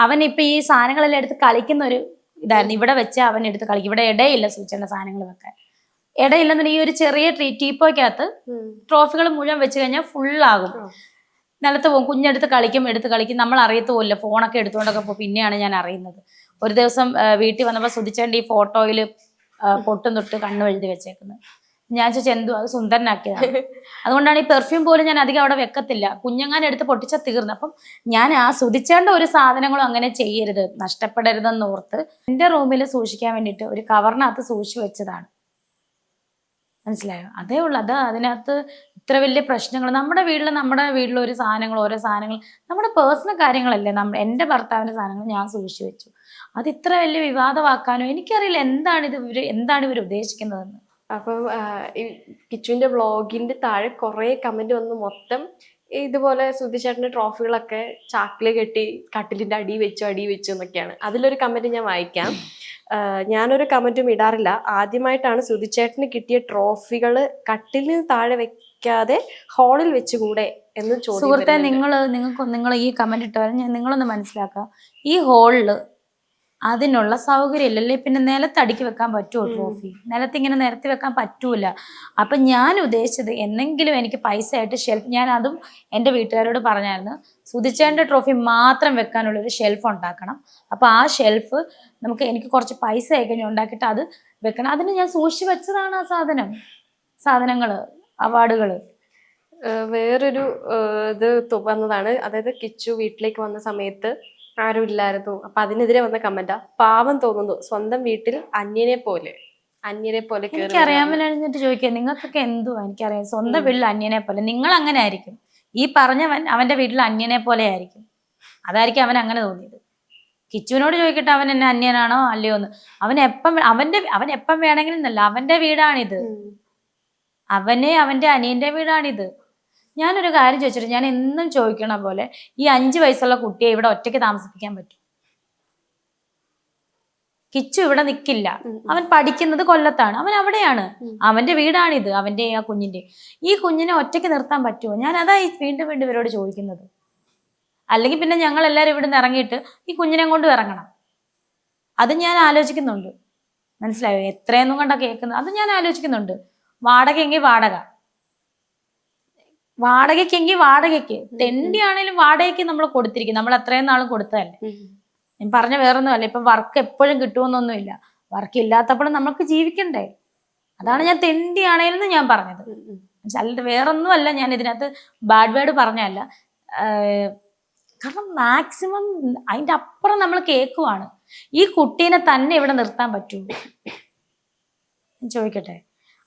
അവൻ ഇപ്പൊ ഈ സാധനങ്ങളെല്ലാം എടുത്ത് കളിക്കുന്ന ഒരു ഇതായിരുന്നു. ഇവിടെ വെച്ച് അവൻ എടുത്ത് കളിക്കും. ഇവിടെ ഇടയില്ല സൂചിച്ചേണ്ട സാധനങ്ങൾ വെക്കാൻ, ഇടയില്ലെന്ന്. ഈ ഒരു ചെറിയ ടീപ്പോയ്ക്കകത്ത് ട്രോഫികൾ മുഴുവൻ വെച്ച് കഴിഞ്ഞാൽ ഫുള്ളാകും, നിലത്ത് പോകും. കുഞ്ഞെടുത്ത് കളിക്കും. നമ്മൾ അറിയത്തുമില്ല, ഫോണൊക്കെ എടുത്തുകൊണ്ടൊക്കെ പോകും. പിന്നെയാണ് ഞാൻ അറിയുന്നത്. ഒരു ദിവസം വീട്ടിൽ വന്നപ്പോൾ സുധിച്ചേണ്ട ഈ ഫോട്ടോയിൽ പൊട്ടും തൊട്ട് കണ്ണു എഴുതി വെച്ചേക്കുന്നത്. ഞാൻ ചോദിച്ചു എന്തോ, അത് സുന്ദരനാക്കിയതാണ്. അതുകൊണ്ടാണ് ഈ പെർഫ്യൂം പോലും ഞാൻ അധികം അവിടെ വെക്കത്തില്ല. കുഞ്ഞങ്ങാനും എടുത്ത് പൊട്ടിച്ചാൽ തീർന്നു. അപ്പം ഞാൻ ആ സുധിച്ചേണ്ട ഒരു സാധനങ്ങളും അങ്ങനെ ചെയ്യരുത്, നഷ്ടപ്പെടരുതെന്ന് ഓർത്ത് എൻ്റെ റൂമിൽ സൂക്ഷിക്കാൻ വേണ്ടിയിട്ട് ഒരു കവറിനകത്ത് സൂക്ഷിച്ചു വെച്ചതാണ്. മനസ്സിലായോ? അതേ ഉള്ളൂ. അതിനകത്ത് ഇത്ര വലിയ പ്രശ്നങ്ങൾ നമ്മുടെ വീട്ടിൽ ഒരു സാധനങ്ങൾ, ഓരോ സാധനങ്ങൾ നമ്മുടെ പേഴ്സണൽ കാര്യങ്ങളല്ലേ. എൻ്റെ ഭർത്താവിൻ്റെ സാധനങ്ങൾ ഞാൻ സൂക്ഷിച്ചു വെച്ചു. അത് ഇത്ര വലിയ വിവാദമാക്കാനോ എനിക്കറിയില്ല എന്താണ് ഇവർ ഉദ്ദേശിക്കുന്നതെന്ന്. അപ്പം ഈ കിച്ചുവിന്റെ വ്ളോഗിന്റെ താഴെ കുറെ കമന്റ് വന്ന് മൊത്തം ഇതുപോലെ സുധിച്ചേട്ടന്റെ ട്രോഫികളൊക്കെ ചാക്കില് കെട്ടി കട്ടിലിന്റെ അടി വെച്ചു എന്നൊക്കെയാണ്. അതിലൊരു കമന്റ് ഞാൻ വായിക്കാം. ഞാനൊരു കമന്റും ഇടാറില്ല. ആദ്യമായിട്ടാണ് സുധിച്ചേട്ടന് കിട്ടിയ ട്രോഫികള് കട്ടിലിന് താഴെ വെക്കാതെ ഹാളിൽ വെച്ചുകൂടെ എന്ന് ചോദ്യം സുഹൃത്തെ, വരുന്നുണ്ട്. നിങ്ങൾ ഈ കമന്റ് ഇട്ടവരെ നിങ്ങളൊന്ന് മനസ്സിലാക്കുക. ഈ ഹോളില് അതിനുള്ള സൗകര്യം ഇല്ലല്ലേ, പിന്നെ നിലത്ത് അടുക്കി വെക്കാൻ പറ്റുമോ ട്രോഫി? നിലത്ത് ഇങ്ങനെ നിരത്തി വെക്കാൻ പറ്റൂല. അപ്പം ഞാൻ ഉദ്ദേശിച്ചത് എന്തെങ്കിലും എനിക്ക് പൈസ ആയിട്ട് ഷെൽഫ്, ഞാൻ അതും എൻ്റെ വീട്ടുകാരോട് പറഞ്ഞായിരുന്നു, സുധിച്ചേൻ്റെ ട്രോഫി മാത്രം വെക്കാനുള്ളൊരു ഷെൽഫ് ഉണ്ടാക്കണം. അപ്പോൾ ആ ഷെൽഫ് എനിക്ക് കുറച്ച് പൈസ ആയി കഴിഞ്ഞാൽ ഉണ്ടാക്കിയിട്ട് അത് വെക്കണം. അതിന് ഞാൻ സൂക്ഷിച്ച് വെച്ചതാണ് ആ സാധനങ്ങൾ, അവാർഡുകൾ. വേറൊരു വന്നതാണ്, അതായത് കിച്ചു വീട്ടിലേക്ക് വന്ന സമയത്ത് ആരും ഇല്ലായിരുന്നു. അപ്പൊ അതിനെതിരെ വന്ന കമന്റാ, പാവം തോന്നുന്നു സ്വന്തം വീട്ടിൽ അന്യനെ പോലെ എനിക്കറിയാമല്ലിട്ട് ചോദിക്കുക, നിങ്ങൾക്കൊക്കെ എന്തുവാ? എനിക്കറിയാം, സ്വന്തം വീട്ടിൽ അന്യനെ പോലെ. നിങ്ങൾ അങ്ങനെ ആയിരിക്കും, ഈ പറഞ്ഞവൻ അവന്റെ വീട്ടിൽ അന്യനെ പോലെ ആയിരിക്കും. അതായിരിക്കും അവൻ അങ്ങനെ തോന്നിയത്. കിച്ചുവിനോട് ചോദിക്കട്ടെ അവൻ എന്നെ അന്യനാണോ അല്ലയോ എന്ന്. അവൻ എപ്പം വേണമെങ്കിലും എന്നല്ല, അവന്റെ വീടാണിത്. അവന്റെ അനിയന്റെ വീടാണിത്. ഞാനൊരു കാര്യം ചോദിച്ചിട്ട്, ഞാൻ എന്നും ചോദിക്കണ പോലെ, ഈ 5 വയസ്സുള്ള കുട്ടിയെ ഇവിടെ ഒറ്റയ്ക്ക് താമസിപ്പിക്കാൻ പറ്റും? കിച്ചു ഇവിടെ നിൽക്കില്ല. അവൻ പഠിക്കുന്നത് കൊല്ലത്താണ്, അവൻ അവിടെയാണ്, അവന്റെ വീടാണിത്, അവന്റെ ആ കുഞ്ഞിന്റെ. ഈ കുഞ്ഞിനെ ഒറ്റയ്ക്ക് നിർത്താൻ പറ്റുമോ? ഞാൻ അതാ വീണ്ടും ഇവരോട് ചോദിക്കുന്നത്. അല്ലെങ്കിൽ പിന്നെ ഞങ്ങൾ എല്ലാവരും ഇവിടെ നിന്ന് ഇറങ്ങിയിട്ട് ഈ കുഞ്ഞിനെ കൊണ്ട് ഇറങ്ങണം. അത് ഞാൻ ആലോചിക്കുന്നുണ്ട്. മനസ്സിലായോ? എത്രയൊന്നും കണ്ടാ കേൾക്കുന്നത്, അത് ഞാൻ ആലോചിക്കുന്നുണ്ട്. വാടകയെങ്കിൽ വാടകയ്ക്ക് തെണ്ടി ആണേലും വാടകയ്ക്ക് നമ്മൾ കൊടുത്തിരിക്കും. നമ്മൾ അത്രയും നാളും കൊടുത്തതല്ലേ. ഞാൻ പറഞ്ഞ വേറൊന്നുമല്ല, ഇപ്പൊ വർക്ക് എപ്പോഴും കിട്ടുമെന്നൊന്നുമില്ല. വർക്ക് ഇല്ലാത്തപ്പോഴും നമുക്ക് ജീവിക്കണ്ടേ? അതാണ് ഞാൻ തെണ്ടി ആണേലെന്ന് ഞാൻ പറഞ്ഞത്. അല്ലാതെ വേറൊന്നും അല്ല, ഞാൻ ഇതിനകത്ത് ബാഡ് വേർഡ് പറഞ്ഞല്ല. കാരണം മാക്സിമം അതിൻ്റെ അപ്പുറം നമ്മൾ കേൾക്കുവാണ്. ഈ കുട്ടീനെ തന്നെ ഇവിടെ നിർത്താൻ പറ്റുമോ ചോദിക്കട്ടെ.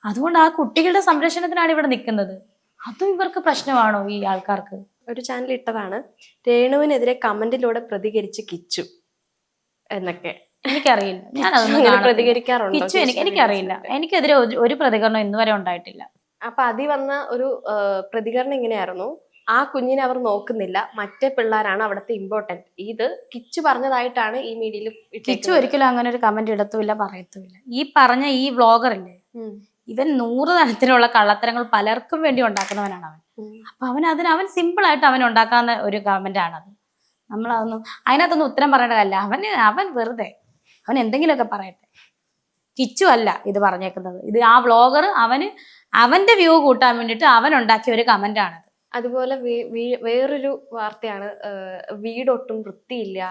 അതുകൊണ്ട് ആ കുട്ടികളുടെ സംരക്ഷണത്തിനാണ് ഇവിടെ നിൽക്കുന്നത്. അതും ഇവർക്ക് പ്രശ്നമാണോ ഈ ആൾക്കാർക്ക്? ഒരു ചാനൽ ഇട്ടതാണ്, രേണുവിനെതിരെ കമന്റിലൂടെ പ്രതികരിച്ച് കിച്ചു എന്നൊക്കെ. എനിക്കറിയില്ല, ഞാൻ അതൊന്നും പ്രതികരിക്കാറുണ്ടോ കിച്ചു? എനിക്കറിയില്ല, എനിക്കെതിരെ ഒരു പ്രതികരണം ഇന്നുവരെ ഉണ്ടായിട്ടില്ല. അപ്പൊ അതിൽ വന്ന ഒരു പ്രതികരണം ഇങ്ങനെയായിരുന്നു, ആ കുഞ്ഞിനെ അവർ നോക്കുന്നില്ല, മറ്റേ പിള്ളേരാണ് അവിടുത്തെ ഇമ്പോർട്ടന്റ്. ഇത് കിച്ചു പറഞ്ഞതായിട്ടാണ് ഈ മീഡിയയിൽ. കിച്ചു ഒരിക്കലും അങ്ങനെ ഒരു കമന്റ് ഇടത്തുമില്ല, പറയത്തുമില്ല. ഈ പറഞ്ഞ ഈ വ്ളോഗർ ഇല്ലേ, ഇവൻ 100 തരത്തിലുള്ള കള്ളത്തരങ്ങൾ പലർക്കും വേണ്ടി ഉണ്ടാക്കുന്നവനാണ് അവൻ. അപ്പൊ അവൻ സിമ്പിൾ ആയിട്ട് അവൻ ഉണ്ടാക്കാവുന്ന ഒരു കമന്റ് ആണത്. അതിനകത്തൊന്നും ഉത്തരം പറയേണ്ട കാര്യമില്ല. അവൻ വെറുതെ അവൻ എന്തെങ്കിലുമൊക്കെ പറയട്ടെ. കിച്ചു അല്ല ഇത് പറഞ്ഞേക്കുന്നത്. ഇത് ആ വ്ളോഗർ അവന്റെ വ്യൂ കൂട്ടാൻ വേണ്ടിയിട്ട് അവൻ ഉണ്ടാക്കിയ ഒരു കമന്റ് ആണത്. അതുപോലെ വേറൊരു വാർത്തയാണ്, വീടൊട്ടും വൃത്തിയില്ല.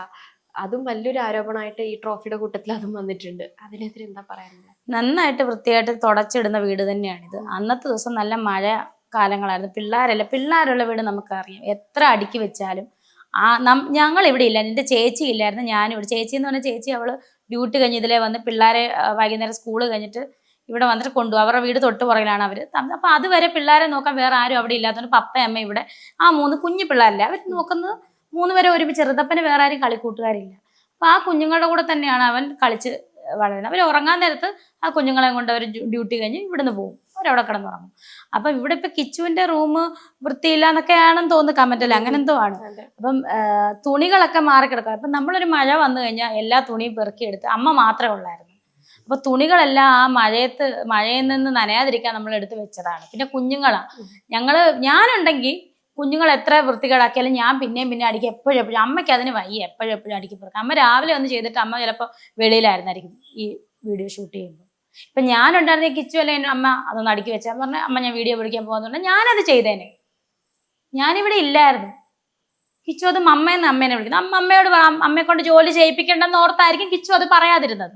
അതും വലിയൊരു ആരോപണമായിട്ട് ഈ ട്രോഫിയുടെ കൂട്ടത്തിൽ അതും വന്നിട്ടുണ്ട്. അതിനെതിരെ എന്താ പറയാനുള്ളത്? നന്നായിട്ട് വൃത്തിയായിട്ട് തുടച്ചിടുന്ന വീട് തന്നെയാണിത്. അന്നത്തെ ദിവസം നല്ല മഴ കാലങ്ങളായിരുന്നു. പിള്ളേരുള്ള വീട് നമുക്കറിയാം. എത്ര അടുക്കി വെച്ചാലും ഞങ്ങൾ ഇവിടെ ഇല്ല, എൻ്റെ ചേച്ചി ഇല്ലായിരുന്നു, ഞാനിവിടെ. ചേച്ചി എന്ന് പറഞ്ഞാൽ ചേച്ചി അവള് ഡ്യൂട്ടി കഴിഞ്ഞ് ഇതിലേ വന്ന് പിള്ളേരെ വൈകുന്നേരം സ്കൂള് കഴിഞ്ഞിട്ട് ഇവിടെ വന്നിട്ട് കൊണ്ടുപോകും. അവരുടെ വീട് തൊട്ട് പുറകിലാണ് അവർ. അപ്പം അതുവരെ പിള്ളേരെ നോക്കാൻ വേറെ ആരും അവിടെ ഇല്ലാത്തതുകൊണ്ട് പപ്പയും അമ്മ ഇവിടെ. ആ 3 കുഞ്ഞു പിള്ളേരല്ലേ അവർ നോക്കുന്നത്. 3 പേരെ ഒരുമിച്ച്. ചെറുതപ്പന് വേറെ ആരും കളിക്കൂട്ടുകാരില്ല. അപ്പം ആ കുഞ്ഞുങ്ങളുടെ കൂടെ തന്നെയാണ് അവൻ കളിച്ച് വളരുന്നത്. അവർ ഉറങ്ങാൻ നേരത്ത് ആ കുഞ്ഞുങ്ങളെ കൊണ്ട് അവർ ഡ്യൂട്ടി കഴിഞ്ഞ് ഇവിടുന്ന് പോകും, അവരവിടെ കിടന്നുറങ്ങും. അപ്പം ഇവിടെ ഇപ്പം കിച്ചുവിൻ്റെ റൂം വൃത്തിയില്ല എന്നൊക്കെയാണെന്ന് തോന്നുന്നു കമന്റല്ല, അങ്ങനെ എന്തോ ആണ്. അപ്പം തുണികളൊക്കെ മാറിക്കിടക്കുക. അപ്പം നമ്മളൊരു മഴ വന്നു കഴിഞ്ഞാൽ എല്ലാ തുണിയും പെറുക്കിയെടുത്ത്, അമ്മ മാത്രമേ ഉള്ളായിരുന്നു. അപ്പൊ തുണികളെല്ലാം ആ മഴയിൽ നിന്ന് നനയാതിരിക്കാൻ നമ്മൾ എടുത്ത് വെച്ചതാണ്. പിന്നെ ഞാനുണ്ടെങ്കിൽ കുഞ്ഞുങ്ങൾ എത്ര വൃത്തികേടാക്കിയാലും ഞാൻ പിന്നെയും അടിക്കും. എപ്പോഴും അമ്മയ്ക്ക് അതിന് വയ്യ, എപ്പോഴും അടുക്കി പെറുക്കാം. അമ്മ രാവിലെ ഒന്ന് ചെയ്തിട്ട് അമ്മ ചിലപ്പോൾ വെളിയിലായിരുന്നായിരിക്കും ഈ വീഡിയോ ഷൂട്ട് ചെയ്യുമ്പോൾ. ഇപ്പം ഞാനുണ്ടായിരുന്ന കിച്ചു അല്ലെ അമ്മ അതൊന്ന് അടുക്കി വെച്ചാൽ പറഞ്ഞാൽ അമ്മ ഞാൻ വീഡിയോ പിടിക്കാൻ പോകുന്നുണ്ട്, ഞാനത് ചെയ്തേനെ. ഞാനിവിടെ ഇല്ലായിരുന്നു. കിച്ചു അത് അമ്മേനെ വിളിക്കുന്നത്. അമ്മയോട് അമ്മയെ കൊണ്ട് ജോലി ചെയ്യിപ്പിക്കേണ്ടെന്ന് ഓർത്തായിരിക്കും കിച്ചു അത് പറയാതിരുന്നത്.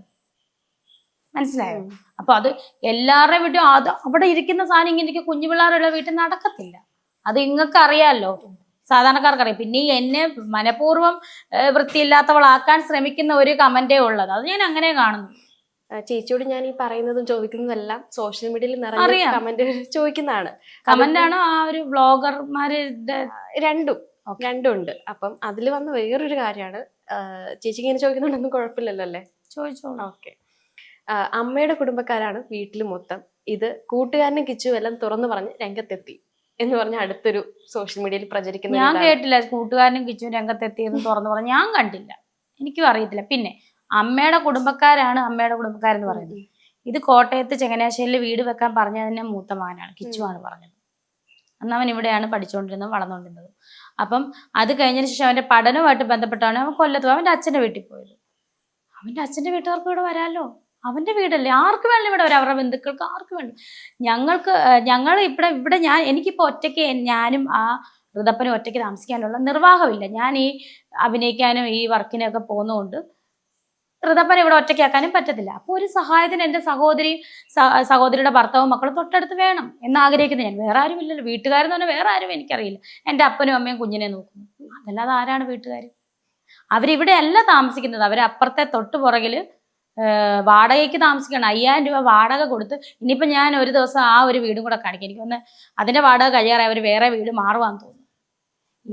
മനസ്സിലായോ? അപ്പൊ അത് എല്ലാവരുടെയും വീട്ടിൽ അവിടെ ഇരിക്കുന്ന സാധനം ഇങ്ങനെ കുഞ്ഞു പിള്ളേരുള്ള വീട്ടിൽ നടക്കത്തില്ല. അത് നിങ്ങൾക്ക് അറിയാമല്ലോ, സാധാരണക്കാർക്കറിയാം. പിന്നെ എന്നെ മനഃപൂർവ്വം വൃത്തിയില്ലാത്തവളാക്കാൻ ശ്രമിക്കുന്ന ഒരു കമന്റേ ഉള്ളത്. അത് ഞാൻ അങ്ങനെ കാണുന്നു. ചേച്ചിയോട് ഞാൻ ഈ പറയുന്നതും ചോദിക്കുന്നതെല്ലാം സോഷ്യൽ മീഡിയയിൽ നിറയെ കമന്റ് ചോദിക്കുന്നതാണ്. കമന്റാണോ ആ ഒരു വ്ളോഗർമാരുടെ? രണ്ടും ഉണ്ട്. അപ്പം അതിൽ വന്ന വേറൊരു കാര്യമാണ്, ചേച്ചിക്ക് ഇങ്ങനെ ചോദിക്കുന്നുണ്ടൊന്നും കുഴപ്പമില്ലല്ലോ അല്ലേ? ചോദിച്ചോളൂ. ഓക്കെ. അമ്മയുടെ കുടുംബക്കാരാണ് വീട്ടിൽ മൊത്തം. ഇത് കൂട്ടുകാരനും കിച്ചു എല്ലാം തുറന്നു പറഞ്ഞ് രംഗത്തെത്തി എന്ന് പറഞ്ഞ അടുത്തൊരു സോഷ്യൽ മീഡിയയിൽ പ്രചരിക്കുന്ന. ഞാൻ കേട്ടില്ല കൂട്ടുകാരനും കിച്ചുവും രംഗത്തെത്തിയെന്ന് തുറന്നു പറഞ്ഞ്, ഞാൻ കണ്ടില്ല, എനിക്കും അറിയത്തില്ല. പിന്നെ അമ്മയുടെ കുടുംബക്കാരെന്ന് പറയുന്നത്. ഇത് കോട്ടയത്ത് ചങ്ങനാശ്ശേരിയിൽ വീട് വെക്കാൻ പറഞ്ഞതിന്റെ മൂത്ത മകനാണ്, കിച്ചുവാണ് പറഞ്ഞത്. അന്ന് അവൻ ഇവിടെയാണ് പഠിച്ചുകൊണ്ടിരുന്നത്, വളർന്നുകൊണ്ടിരുന്നത്. അപ്പം അത് കഴിഞ്ഞതിന് ശേഷം അവൻ്റെ പഠനവുമായിട്ട് ബന്ധപ്പെട്ടാണ് അവൻ കൊല്ലത്ത് അവൻ്റെ അച്ഛൻ്റെ വീട്ടിൽ പോയത്. അവൻ്റെ അച്ഛൻ്റെ വീട്ടുകാർക്ക് ഇവിടെ വരാമല്ലോ, അവൻ്റെ വീടല്ലേ, ആർക്ക് വേണം ഇവിടെ വരാം, അവരുടെ ബന്ധുക്കൾക്ക് ആർക്ക് വേണം. ഞങ്ങൾ ഇവിടെ എനിക്കിപ്പോൾ ഒറ്റയ്ക്ക് ഞാനും ആ ഋതപ്പനും ഒറ്റയ്ക്ക് താമസിക്കാനുള്ള നിർവാഹമില്ല. ഞാൻ ഈ അഭിനയിക്കാനും ഈ വർക്കിനൊക്കെ പോകുന്നതുകൊണ്ട് ഋതപ്പനെ ഇവിടെ ഒറ്റയ്ക്കാക്കാനും പറ്റത്തില്ല. അപ്പോൾ ഒരു സഹായത്തിന് എൻ്റെ സഹോദരിയുടെ ഭർത്താവും മക്കളും തൊട്ടടുത്ത് വേണം എന്നാഗ്രഹിക്കുന്നത് ഞാൻ. വേറെ ആരും ഇല്ലല്ലോ, വീട്ടുകാരെന്ന് പറഞ്ഞാൽ വേറെ ആരും എനിക്കറിയില്ല. എൻ്റെ അപ്പനും അമ്മയും കുഞ്ഞിനെ നോക്കുന്നു, അതല്ലാതെ ആരാണ് വീട്ടുകാർ? അവരിവിടെ അല്ല താമസിക്കുന്നത്, അവരപ്പുറത്തെ തൊട്ട് പുറകിൽ വാടകയ്ക്ക് താമസിക്കണം. 5000 രൂപ വാടക കൊടുത്ത്. ഇനിയിപ്പോൾ ഞാൻ ഒരു ദിവസം ആ ഒരു വീടും കൂടെ കാണിക്കും. എനിക്കൊന്ന് അതിൻ്റെ വാടക കഴിയാറായി അവർ വേറെ വീട് മാറുവാന്ന് തോന്നുന്നു.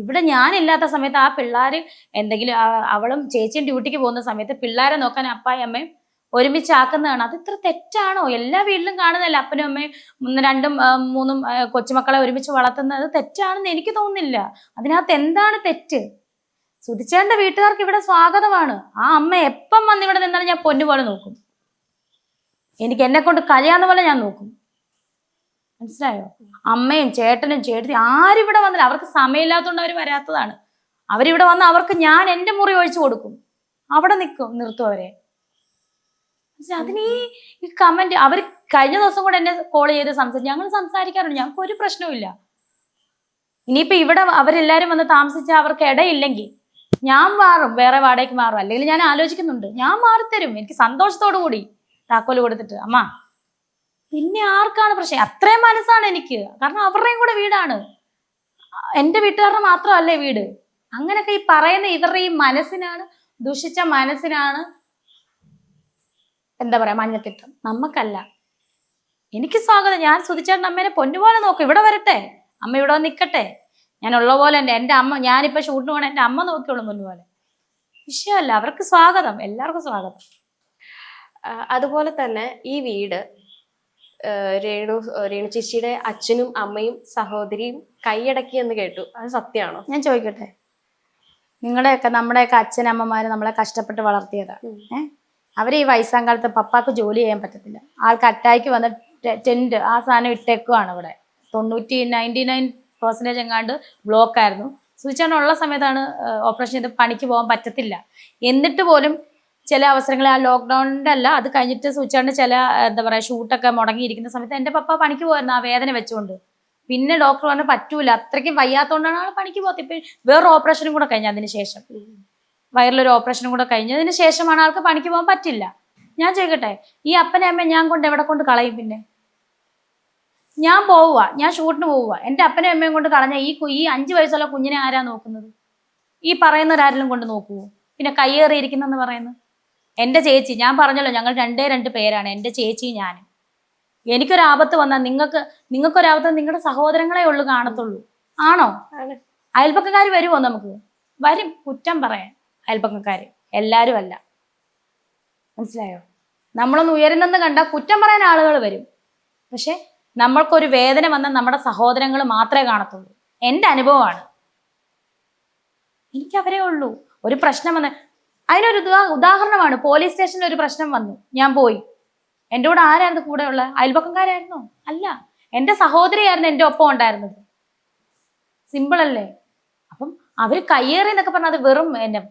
ഇവിടെ ഞാനില്ലാത്ത സമയത്ത് ആ പിള്ളേർ എന്തെങ്കിലും അവളും ചേച്ചിയും ഡ്യൂട്ടിക്ക് പോകുന്ന സമയത്ത് പിള്ളേരെ നോക്കാൻ അപ്പായും അമ്മയും ഒരുമിച്ചാക്കുന്നതാണ്. അത് ഇത്ര തെറ്റാണോ? എല്ലാ വീട്ടിലും കാണുന്നതല്ല അപ്പനും അമ്മയും 2ഉം 3ഉം കൊച്ചുമക്കളെ ഒരുമിച്ച് വളർത്തുന്നത് തെറ്റാണെന്ന് എനിക്ക് തോന്നുന്നില്ല. അതിനകത്ത് എന്താണ് തെറ്റ്? സുധിച്ചേട്ടൻ്റെ വീട്ടുകാർക്ക് ഇവിടെ സ്വാഗതമാണ്. ആ അമ്മ എപ്പം വന്ന് ഇവിടെ നിന്നാലും ഞാൻ പൊന്നുപോലെ നോക്കും. എനിക്ക് എന്നെ കൊണ്ട് കഴിയാവുന്ന പോലെ ഞാൻ നോക്കും. മനസ്സിലായോ? അമ്മയും ചേട്ടനും ചേട്ടത്തി ആരിവിടെ വന്നില്ല. അവർക്ക് സമയമില്ലാത്തതുകൊണ്ട് അവർ വരാത്തതാണ്. അവരിവിടെ വന്ന് അവർക്ക് ഞാൻ എൻ്റെ മുറി ഒഴിച്ചു കൊടുക്കും, അവിടെ നിർത്തും അവരെ. അതിന് ഈ കമന്റ് അവർ കഴിഞ്ഞ ദിവസം കൂടെ എന്നെ കോൾ ചെയ്ത് സംസാരിച്ചു. ഞങ്ങൾ സംസാരിക്കാറുണ്ട്, ഞങ്ങൾക്ക് ഒരു പ്രശ്നവുമില്ല. ഇനിയിപ്പോ ഇവിടെ അവരെല്ലാരും വന്ന് താമസിച്ചാൽ അവർക്ക് ഇടയില്ലെങ്കിൽ ഞാൻ മാറും, വേറെ വാടകയ്ക്ക് മാറും. അല്ലെങ്കിൽ ഞാൻ ആലോചിക്കുന്നുണ്ട്, ഞാൻ മാറിത്തരും. എനിക്ക് സന്തോഷത്തോടു കൂടി താക്കോല് കൊടുത്തിട്ട് അമ്മ. പിന്നെ ആർക്കാണ് പ്രശ്നം? അത്രയും മനസ്സാണ് എനിക്ക്. കാരണം അവരുടെയും കൂടെ വീടാണ്, എൻ്റെ വീട്ടുകാരുടെ മാത്രമല്ലേ വീട്. അങ്ങനെയൊക്കെ ഈ പറയുന്ന ഇവരുടെ ഈ മനസ്സിനാണ്, ദുഷിച്ച മനസ്സിനാണ് എന്താ പറയാ മഞ്ഞപ്പിത്തം. നമുക്കല്ല. എനിക്ക് സ്വാഗതം. ഞാൻ സുധിച്ചേട്ടൻ അമ്മേനെ പൊന്നുപോലെ നോക്കും. ഇവിടെ വരട്ടെ, അമ്മ ഇവിടെ വന്ന് നിൽക്കട്ടെ. ഞാൻ ഉള്ള പോലെ ഉണ്ട്. എൻ്റെ അമ്മ, ഞാനിപ്പോൾ ഷൂട്ടിന് പോകണം, എൻ്റെ അമ്മ നോക്കിയോളും പൊന്നുപോലെ. വിഷയമല്ല, അവർക്ക് സ്വാഗതം, എല്ലാവർക്കും സ്വാഗതം. അതുപോലെ തന്നെ ഈ വീട് രേണു ചേച്ചിയുടെ അച്ഛനും അമ്മയും സഹോദരിയും കൈയടക്കി എന്ന് കേട്ടു, അത് സത്യമാണോ? ഞാൻ ചോദിക്കട്ടെ, നമ്മുടെയൊക്കെ അച്ഛനമ്മമാര് നമ്മളെ കഷ്ടപ്പെട്ട് വളർത്തിയതാണ്. അവര് ഈ വയസ്സാം കാലത്ത് പപ്പാക്ക് ജോലി ചെയ്യാൻ പറ്റത്തില്ല, ആൾക്ക് അറ്റാക്ക് വന്ന് ടെന്റ് ആ സാധനം ഇട്ടേക്കുവാണ്. ഇവിടെ 99% എങ്ങാണ്ട് ബ്ലോക്ക് ആയിരുന്നു. സുധിച്ചേട്ടനുള്ള സമയത്താണ് ഓപ്പറേഷൻ ചെയ്ത് പണിക്ക് പോകാൻ പറ്റത്തില്ല. എന്നിട്ട് പോലും ചില അവസരങ്ങളിൽ ആ ലോക്ക്ഡൗണിൻ്റെ അല്ല, അത് കഴിഞ്ഞിട്ട് സുധിച്ചേട്ടന് ചില എന്താ പറയുക ഷൂട്ടൊക്കെ മുടങ്ങിയിരിക്കുന്ന സമയത്ത് എൻ്റെ പപ്പ പണിക്ക് പോയിരുന്നു ആ വേദന വെച്ചുകൊണ്ട്. പിന്നെ ഡോക്ടർ പറഞ്ഞാൽ പറ്റൂല, അത്രയ്ക്കും വയ്യാത്തതുകൊണ്ടാണ് ആൾ പണിക്ക് പോകത്ത്. ഇപ്പം വേറൊരു ഓപ്പറേഷനും കൂടെ കഴിഞ്ഞ അതിന് ശേഷം, വയറിലൊരു ഓപ്പറേഷനും കൂടെ കഴിഞ്ഞതിന് ശേഷമാണ് ആൾക്ക് പണിക്ക് പോകാൻ പറ്റില്ല. ഞാൻ ചോദിക്കട്ടെ, ഈ അപ്പനെ അമ്മയെ ഞാൻ കൊണ്ട് എവിടെ കൊണ്ട് കളയും? പിന്നെ ഞാൻ പോവുക, ഞാൻ ഷൂട്ടിന് പോവുക, എൻ്റെ അപ്പനെയും അമ്മയും കൊണ്ട് കളഞ്ഞ ഈ 5 വയസ്സുള്ള കുഞ്ഞിനെ ആരാ നോക്കുന്നത്? ഈ പറയുന്നവരാരെങ്കിലും കൊണ്ട് നോക്കുവോ? പിന്നെ കയ്യേറിയിരിക്കുന്നെന്ന് പറയുന്നത് എൻ്റെ ചേച്ചി. ഞാൻ പറഞ്ഞല്ലോ, ഞങ്ങൾ 2 പേരാണ്, എൻ്റെ ചേച്ചി ഞാനും. എനിക്കൊരാപത്ത് വന്നാൽ നിങ്ങൾക്കൊരാപത്ത് നിങ്ങളുടെ സഹോദരങ്ങളെ ഉള്ളു കാണത്തുള്ളൂ. ആണോ? അയൽപ്പക്കക്കാർ വരുമോ? നമുക്ക് വരും കുറ്റം പറയാൻ അയൽപ്പക്കക്കാർ, എല്ലാവരും അല്ല. മനസ്സിലായോ? നമ്മളൊന്ന് ഉയരുന്നെന്ന് കണ്ടാൽ കുറ്റം പറയാൻ ആളുകൾ വരും. പക്ഷെ നമ്മൾക്കൊരു വേദന വന്നാൽ നമ്മുടെ സഹോദരങ്ങൾ മാത്രമേ കാണത്തുള്ളൂ. എൻ്റെ അനുഭവമാണ്. എനിക്കവരേ ഉള്ളൂ. ഒരു പ്രശ്നം വന്ന് അതിനൊരു ഉദാഹരണമാണ്. പോലീസ് സ്റ്റേഷനിൽ ഒരു പ്രശ്നം വന്നു, ഞാൻ പോയി. എൻ്റെ കൂടെ ആരായിരുന്നു കൂടെ ഉള്ള? അയൽപക്കംകാരായിരുന്നോ? അല്ല, എൻ്റെ സഹോദരിയായിരുന്നു എൻ്റെ ഒപ്പം ഉണ്ടായിരുന്നത്. സിമ്പിൾ അല്ലേ? അപ്പം അവർ കയ്യേറി എന്നൊക്കെ പറഞ്ഞാൽ അത് വെറും എന്നെ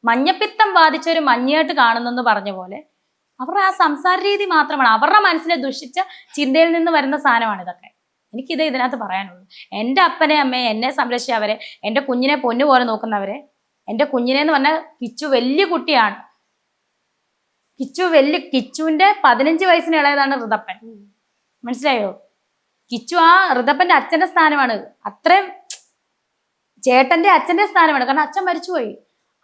മഞ്ഞപ്പിത്തം ബാധിച്ച ഒരു മഞ്ഞയായിട്ട് കാണുന്നെന്ന് പറഞ്ഞ പോലെ അവരുടെ ആ സംസാര രീതി മാത്രമാണ്, അവരുടെ മനസ്സിനെ ദുഷിച്ച ചിന്തയിൽ നിന്ന് വരുന്ന സാധനമാണ് ഇതൊക്കെ. എനിക്കിത് ഇതിനകത്ത് പറയാനുള്ളൂ. എൻ്റെ അപ്പനെ അമ്മയെ എന്നെ സംരക്ഷിച്ചവരെ, എൻ്റെ കുഞ്ഞിനെ പൊന്നുപോലെ നോക്കുന്നവരെ, എൻ്റെ കുഞ്ഞിനെന്ന് പറഞ്ഞാൽ കിച്ചു വലിയ കുട്ടിയാണ്. കിച്ചുവിൻ്റെ 15 വയസ്സിന് ഇളയതാണ് ഋതപ്പൻ. മനസ്സിലായോ? കിച്ചു ആ ഋതപ്പൻ്റെ അച്ഛൻ്റെ സ്ഥാനമാണ്, അത്രയും ചേട്ടൻ്റെ അച്ഛൻ്റെ സ്ഥാനമാണ്. കാരണം അച്ഛൻ മരിച്ചുപോയി.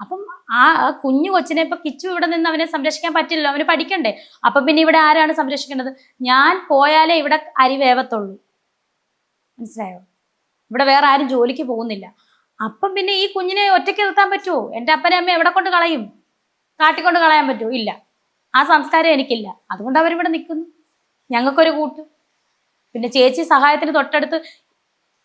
അപ്പം ആ കുഞ്ഞു കൊച്ചിനെ ഇപ്പൊ കിച്ചു ഇവിടെ നിന്ന് അവനെ സംരക്ഷിക്കാൻ പറ്റില്ലല്ലോ, അവന് പഠിക്കണ്ടേ. അപ്പൊ പിന്നെ ഇവിടെ ആരാണ് സംരക്ഷിക്കേണ്ടത്? ഞാൻ പോയാലേ ഇവിടെ അരി വേവത്തുള്ളൂ. മനസ്സിലായോ? ഇവിടെ വേറെ ആരും ജോലിക്ക് പോകുന്നില്ല. അപ്പം പിന്നെ ഈ കുഞ്ഞിനെ ഒറ്റയ്ക്ക് നിർത്താൻ പറ്റുമോ? എൻ്റെ അപ്പനെ അമ്മ എവിടെ കൊണ്ട് കളയും? കാട്ടിക്കൊണ്ട് കളയാൻ പറ്റുമോ? ഇല്ല. ആ സംസ്കാരം എനിക്കില്ല. അതുകൊണ്ട് അവരിവിടെ നിൽക്കുന്നു, ഞങ്ങൾക്കൊരു കൂട്ട്. പിന്നെ ചേച്ചി സഹായത്തിന് തൊട്ടടുത്ത്,